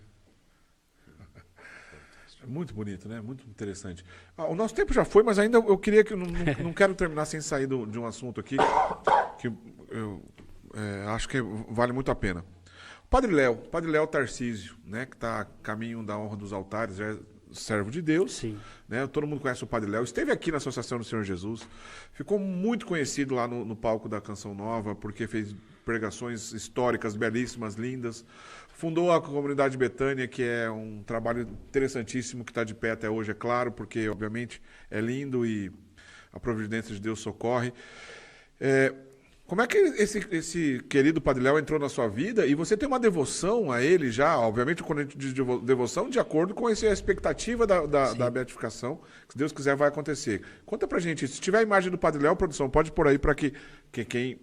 Muito bonito, né? Muito interessante. O nosso tempo já foi, mas ainda eu queria que não quero terminar sem sair de um assunto aqui que eu acho que vale muito a pena. Padre Léo Tarcísio, né, que está a caminho da honra dos altares, já é servo de Deus. Sim. Né, todo mundo conhece o Padre Léo. Esteve aqui na Associação do Senhor Jesus. Ficou muito conhecido lá no palco da Canção Nova, porque fez pregações históricas, belíssimas, lindas. Fundou a Comunidade Betânia, que é um trabalho interessantíssimo, que está de pé até hoje, é claro, porque, obviamente, é lindo e a providência de Deus socorre. Como é que esse querido Padre Léo entrou na sua vida e você tem uma devoção a ele já, obviamente, quando a gente diz devoção, de acordo com a expectativa da beatificação, que se Deus quiser vai acontecer. Conta pra gente, se tiver a imagem do Padre Léo, produção, pode pôr aí para que quem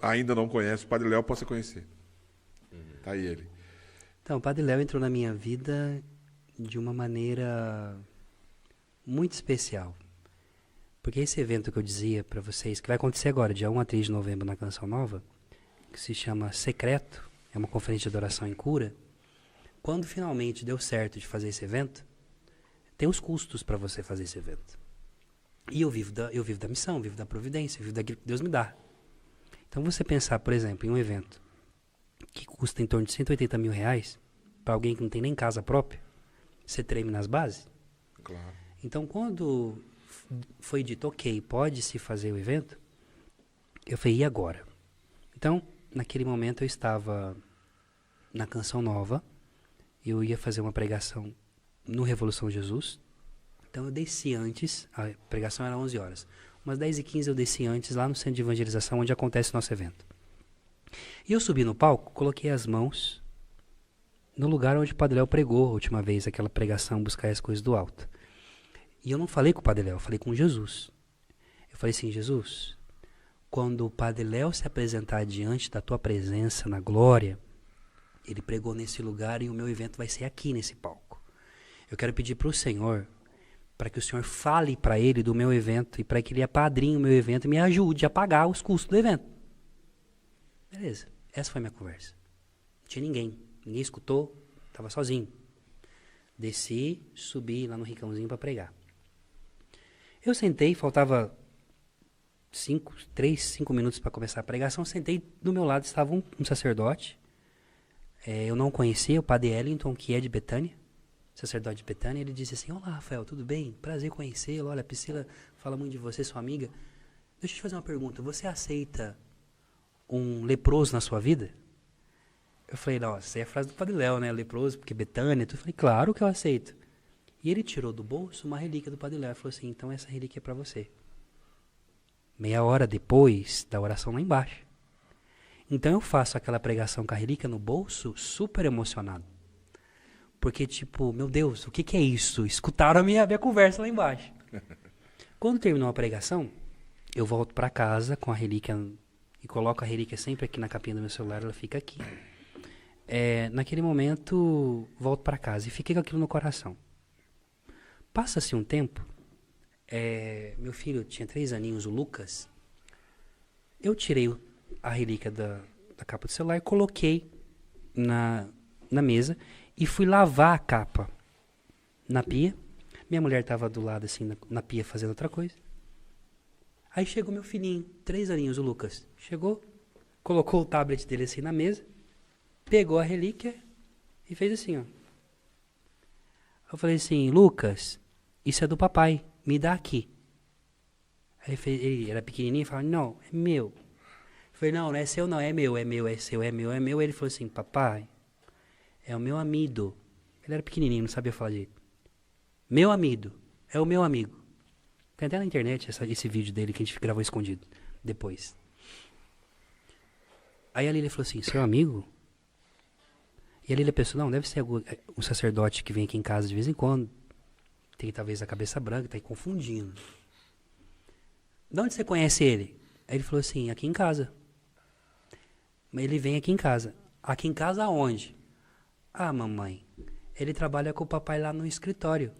ainda não conhece o Padre Léo possa conhecer. Tá Aí ele. Então, o Padre Léo entrou na minha vida de uma maneira muito especial. Porque esse evento que eu dizia para vocês, que vai acontecer agora, dia 1 a 3 de novembro, na Canção Nova, que se chama Secreto, é uma conferência de adoração em cura, quando finalmente deu certo de fazer esse evento, tem os custos para você fazer esse evento. E eu vivo da missão, vivo da providência, vivo daquilo que Deus me dá. Então, você pensar, por exemplo, em um evento que custa em torno de R$180 mil, para alguém que não tem nem casa própria, você treme nas bases. Claro. Então, quando foi dito, ok, pode-se fazer o evento, eu falei, e agora? Então, naquele momento eu estava na Canção Nova, eu ia fazer uma pregação no Revolução Jesus, então eu desci antes, a pregação era 11 horas, umas 10h15 eu desci antes, lá no centro de evangelização, onde acontece o nosso evento. E eu subi no palco, coloquei as mãos no lugar onde o Padre Léo pregou a última vez, aquela pregação, buscar as coisas do alto. E eu não falei com o Padre Léo, eu falei com Jesus. Eu falei assim, Jesus, quando o Padre Léo se apresentar diante da tua presença na glória, ele pregou nesse lugar e o meu evento vai ser aqui nesse palco. Eu quero pedir para o Senhor, para que o Senhor fale para ele do meu evento e para que ele apadrinhe o meu evento e me ajude a pagar os custos do evento. Beleza, essa foi a minha conversa. Não tinha ninguém escutou, estava sozinho. Desci, subi lá no Ricãozinho para pregar. Eu sentei, faltava 5 minutos para começar a pregação, sentei, do meu lado estava um sacerdote, eu não conhecia, o Padre Ellington, que é de Betânia, sacerdote de Betânia. Ele disse assim, olá Rafael, tudo bem? Prazer conhecê-lo, olha, a Priscila fala muito de você, sua amiga. Deixa eu te fazer uma pergunta, você aceita um leproso na sua vida? Eu falei, nossa, essa é a frase do Padre Léo, né, leproso, porque Betânia, eu falei, claro que eu aceito. E ele tirou do bolso uma relíquia do Padre Léo e falou assim, então essa relíquia é para você. Meia hora depois da oração lá embaixo. Então eu faço aquela pregação com a relíquia no bolso, super emocionado. Porque tipo, meu Deus, o que é isso? Escutaram a minha conversa lá embaixo. Quando terminou a pregação, eu volto para casa com a relíquia e coloco a relíquia sempre aqui na capinha do meu celular, ela fica aqui. Naquele momento, volto para casa e fiquei com aquilo no coração. Passa-se um tempo, meu filho tinha 3 aninhos, o Lucas, eu tirei a relíquia da capa do celular e coloquei na mesa e fui lavar a capa na pia. Minha mulher estava do lado assim na pia fazendo outra coisa. Aí chegou meu filhinho, 3 aninhos, o Lucas. Chegou, colocou o tablet dele assim na mesa, pegou a relíquia e fez assim, ó. Eu falei assim, Lucas, isso é do papai, me dá aqui. Aí ele era pequenininho e falava, não, é meu. Eu falei, não é seu não, é meu, é seu, é meu, é meu. Ele falou assim, papai, é o meu amigo. Ele era pequenininho, não sabia falar direito. Meu amigo, é o meu amigo. Tem até na internet esse vídeo dele que a gente gravou escondido, depois. Aí a Lília falou assim, seu amigo? E a Lília pensou, não, deve ser um sacerdote que vem aqui em casa de vez em quando. Tem talvez a cabeça branca, tá aí confundindo. De onde você conhece ele? Aí ele falou assim, aqui em casa. Mas ele vem aqui em casa. Aqui em casa aonde? Ah, mamãe, ele trabalha com o papai lá no escritório.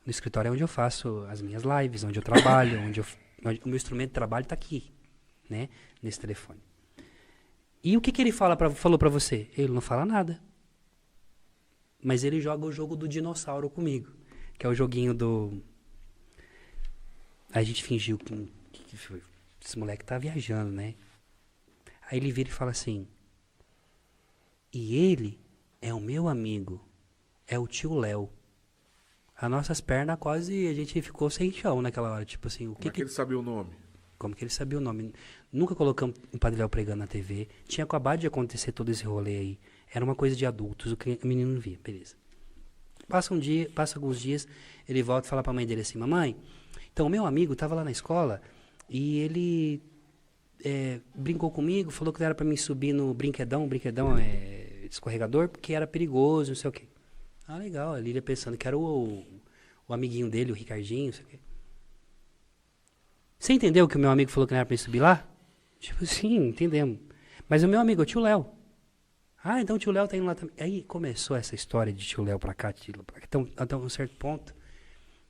No escritório é onde eu faço as minhas lives, onde eu trabalho, onde o meu instrumento de trabalho está aqui, né? Nesse telefone. E o que ele falou para você? Ele não fala nada. Mas ele joga o jogo do dinossauro comigo, que é o joguinho do... A gente fingiu que esse moleque tá viajando, né? Aí ele vira e fala assim, e ele é o meu amigo, é o tio Léo. As nossas pernas quase, a gente ficou sem chão naquela hora, tipo assim... Como é que ele sabia o nome? Como que ele sabia o nome? Nunca colocamos o Padre Léo pregando na TV. Tinha acabado de acontecer todo esse rolê aí. Era uma coisa de adultos, o menino não via, beleza. Passa alguns dias, ele volta e fala pra mãe dele assim, mamãe, então o meu amigo tava lá na escola e ele brincou comigo, falou que não era pra mim subir no brinquedão escorregador, porque era perigoso, não sei o quê. Ah, legal, a Lília pensando que era o amiguinho dele, o Ricardinho, não sei o quê. Você entendeu que o meu amigo falou que não era pra mim subir lá? Tipo, sim, entendemos. Mas o meu amigo, o tio Léo. Ah, então o tio Léo tá indo lá também. Aí começou essa história de tio Léo pra cá, tio Léo pra cá. Então, até um certo ponto,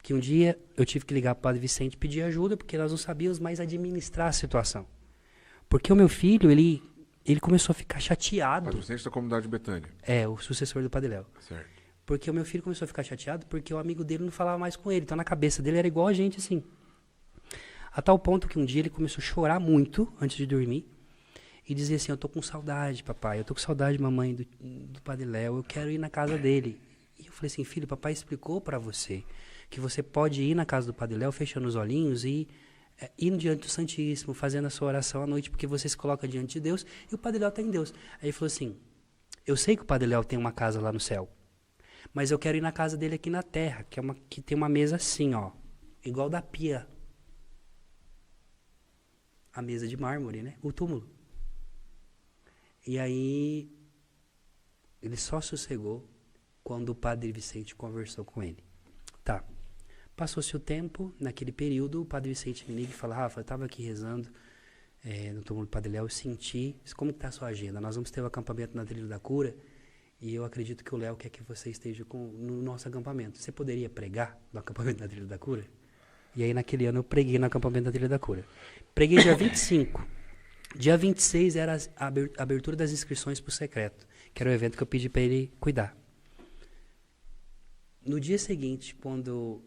que um dia eu tive que ligar pro Padre Vicente e pedir ajuda, porque nós não sabíamos mais administrar a situação. Porque o meu filho, ele começou a ficar chateado. Padre Vicente da comunidade Betânia. É, o sucessor do Padre Léo. Certo. Porque o meu filho começou a ficar chateado porque o amigo dele não falava mais com ele. Então na cabeça dele era igual a gente, assim. A tal ponto que um dia ele começou a chorar muito antes de dormir. E dizia assim, eu tô com saudade, papai. Eu tô com saudade, mamãe, do Padre Léo. Eu quero ir na casa dele. E eu falei assim, filho, papai explicou para você que você pode ir na casa do Padre Léo, fechando os olhinhos e indo diante do Santíssimo, fazendo a sua oração à noite, porque você se coloca diante de Deus e o Padre Léo está em Deus. Aí ele falou assim, eu sei que o Padre Léo tem uma casa lá no céu, mas eu quero ir na casa dele aqui na terra, que tem uma mesa assim, ó, igual da pia. A mesa de mármore, né? O túmulo. E aí, ele só sossegou quando o Padre Vicente conversou com ele. Tá. Passou-se o tempo, naquele período, o Padre Vicente me liga e fala, Rafa, eu estava aqui rezando no túmulo do Padre Léo, eu senti, como está a sua agenda? Nós vamos ter o acampamento na Trilha da Cura e eu acredito que o Léo quer que você esteja no nosso acampamento. Você poderia pregar no acampamento na Trilha da Cura? E aí, naquele ano, eu preguei no acampamento da Trilha da Cura. Preguei dia 25. Dia 26 era a abertura das inscrições para o secreto, que era o evento que eu pedi para ele cuidar. No dia seguinte, quando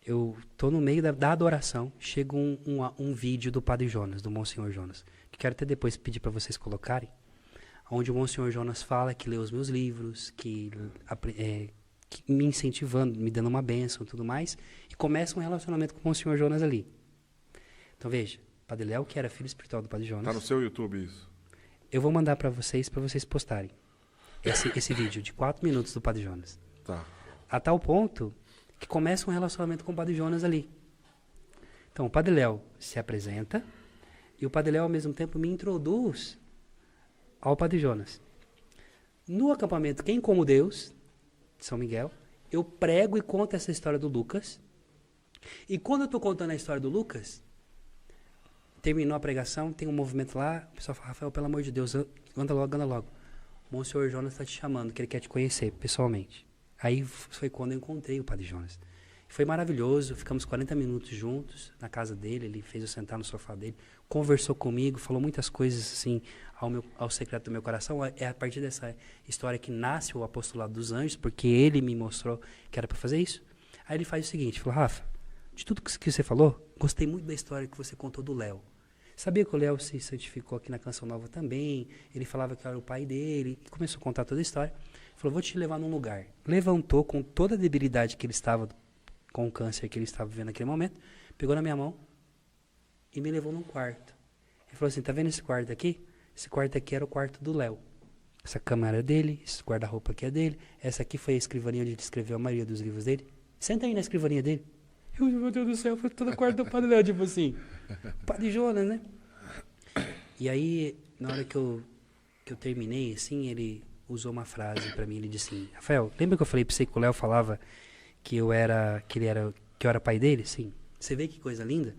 eu estou no meio da adoração, chega um vídeo do Padre Jonas, do Monsenhor Jonas, que quero até depois pedir para vocês colocarem, onde o Monsenhor Jonas fala que lê os meus livros, que me incentivando, me dando uma bênção e tudo mais, e começa um relacionamento com o Monsenhor Jonas ali. Então veja, Padre Léo, que era filho espiritual do Padre Jonas. Tá no seu YouTube isso? Eu vou mandar para vocês postarem esse vídeo de 4 minutos do Padre Jonas. Tá. A tal ponto que começa um relacionamento com o Padre Jonas ali. Então, o Padre Léo se apresenta e o Padre Léo, ao mesmo tempo, me introduz ao Padre Jonas. No acampamento Quem Como Deus, de São Miguel, eu prego e conto essa história do Lucas. E quando eu estou contando a história do Lucas, terminou a pregação, tem um movimento lá, o pessoal fala, Rafael, pelo amor de Deus, anda logo, anda logo. O Monsenhor Jonas está te chamando, que ele quer te conhecer pessoalmente. Aí foi quando eu encontrei o Padre Jonas. Foi maravilhoso, ficamos 40 minutos juntos na casa dele, ele fez eu sentar no sofá dele, conversou comigo, falou muitas coisas assim ao secreto do meu coração. É a partir dessa história que nasce o apostolado dos anjos, porque ele me mostrou que era para fazer isso. Aí ele faz o seguinte, falou, Rafa, de tudo que você falou, gostei muito da história que você contou do Léo. Sabia que o Léo se santificou aqui na Canção Nova também, ele falava que eu era o pai dele, e começou a contar toda a história. Falou, vou te levar num lugar. Levantou com toda a debilidade que ele estava, com o câncer que ele estava vivendo naquele momento, pegou na minha mão e me levou num quarto. Ele falou assim, tá vendo esse quarto aqui? Esse quarto aqui era o quarto do Léo. Essa cama era dele, esse guarda-roupa aqui é dele, essa aqui foi a escrivaninha onde ele escreveu a maioria dos livros dele. Senta aí na escrivaninha dele. Eu, meu Deus do céu, foi todo o quarto do Padre Léo, tipo assim. Padre Jonas, né? E aí, na hora que eu terminei, assim, ele usou uma frase pra mim, ele disse assim, Rafael, lembra que eu falei pra você que o Léo falava que eu era pai dele? Sim. Você vê que coisa linda?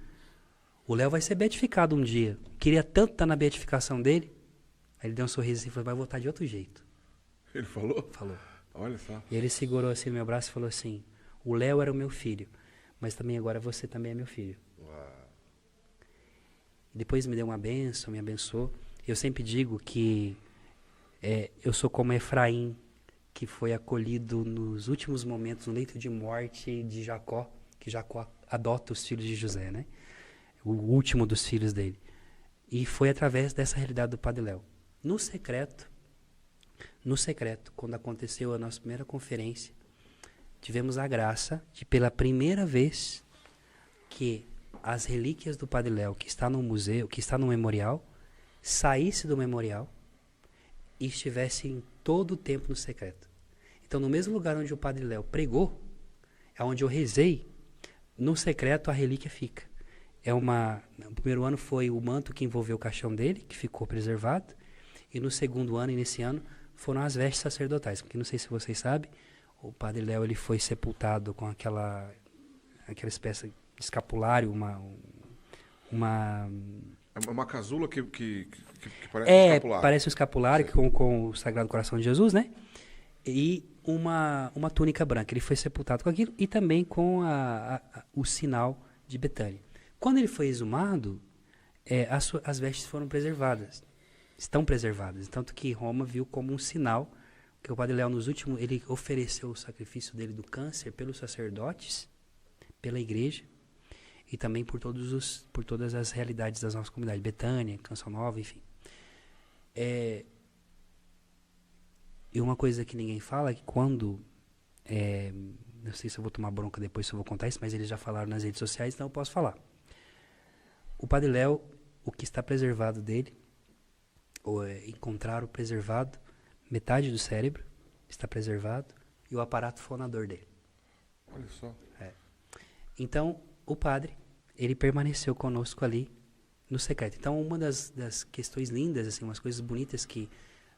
O Léo vai ser beatificado um dia. Queria tanto estar na beatificação dele. Aí ele deu um sorriso e falou, vai voltar de outro jeito. Ele falou? Falou. Olha só. E ele segurou assim no meu braço e falou assim, o Léo era o meu filho, mas também agora você também é meu filho. Uau. Depois me deu uma bênção, me abençoou. Eu sempre digo que eu sou como Efraim, que foi acolhido nos últimos momentos, no leito de morte de Jacó, que Jacó adota os filhos de José, né? O último dos filhos dele. E foi através dessa realidade do Padre Léo. No secreto, quando aconteceu a nossa primeira conferência, tivemos a graça de, pela primeira vez, que as relíquias do Padre Léo, que está no museu, que está no memorial, saísse do memorial e estivesse em todo o tempo no secreto. Então, no mesmo lugar onde o Padre Léo pregou, é onde eu rezei, no secreto a relíquia fica. No primeiro ano foi o manto que envolveu o caixão dele, que ficou preservado, e no segundo ano e nesse ano foram as vestes sacerdotais, porque não sei se vocês sabem, o Padre Léo ele foi sepultado com aquela espécie de escapulário, É uma casula que parece um escapulário. Parece um escapulário com o Sagrado Coração de Jesus, né? E uma túnica branca. Ele foi sepultado com aquilo e também com o sinal de Betânia. Quando ele foi exumado, as vestes foram preservadas. Estão preservadas. Tanto que Roma viu como um sinal que o Padre Léo, ele ofereceu o sacrifício dele do câncer pelos sacerdotes, pela igreja, e também por todas as realidades das nossas comunidades. Betânia, Canção Nova, enfim. E uma coisa que ninguém fala é que quando... não sei se eu vou tomar bronca depois, se eu vou contar isso, mas eles já falaram nas redes sociais, então eu posso falar. O Padre Léo, o que está preservado dele, encontraram preservado, metade do cérebro está preservado e o aparato fonador dele. Olha só. Então, o padre, ele permaneceu conosco ali no secreto. Então, uma das questões lindas, assim, umas coisas bonitas que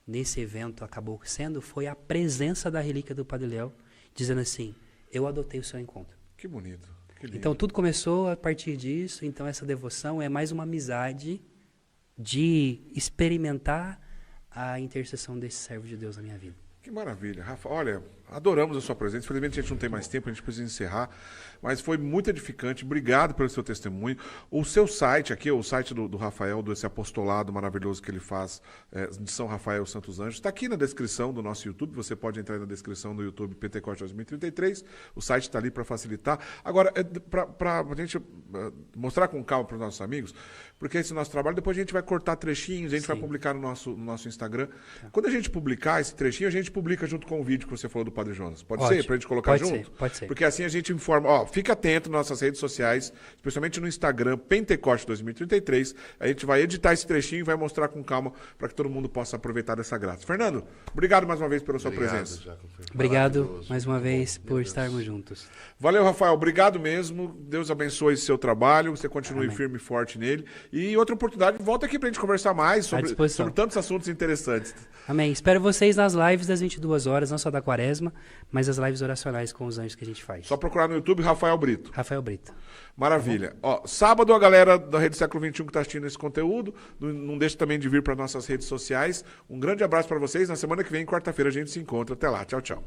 nesse evento acabou sendo, foi a presença da relíquia do Padre Léo, dizendo assim, eu adotei o seu encontro. Que bonito. Que lindo. Então, tudo começou a partir disso. Então, essa devoção é mais uma amizade de experimentar a intercessão desse servo de Deus na minha vida. Que maravilha. Rafa, olha, adoramos a sua presença. Infelizmente a gente não tem mais tempo, a gente precisa encerrar. Mas foi muito edificante. Obrigado pelo seu testemunho. O seu site aqui, o site do Rafael, desse apostolado maravilhoso que ele faz de São Rafael Santos Anjos, está aqui na descrição do nosso YouTube. Você pode entrar na descrição do YouTube Pentecoste 2033. O site está ali para facilitar. Agora, para a gente mostrar com calma para os nossos amigos, porque esse nosso trabalho, depois a gente vai cortar trechinhos, a gente vai publicar no nosso Instagram. Quando a gente publicar esse trechinho, a gente publica junto com o vídeo que você falou do Padre Jonas. Pode ser? Para a gente colocar junto? Pode ser. Porque assim a gente informa. Fica atento nas nossas redes sociais, especialmente no Instagram, Pentecoste 2033. A gente vai editar esse trechinho e vai mostrar com calma para que todo mundo possa aproveitar dessa graça. Fernando, obrigado mais uma vez pela sua presença. Obrigado mais uma vez por estarmos juntos. Valeu, Rafael. Obrigado mesmo. Deus abençoe seu trabalho. Você continue firme e forte nele. E outra oportunidade, volta aqui para a gente conversar mais sobre tantos assuntos interessantes. Amém. Espero vocês nas lives das 22 horas, não só da Quaresma, mas as lives oracionais com os anjos que a gente faz. Só procurar no YouTube Rafael Brito. Rafael Brito. Maravilha. Sábado a galera da Rede Século XXI que está assistindo esse conteúdo, não deixe também de vir para nossas redes sociais. Um grande abraço para vocês. Na semana que vem, quarta-feira, a gente se encontra. Até lá. Tchau, tchau.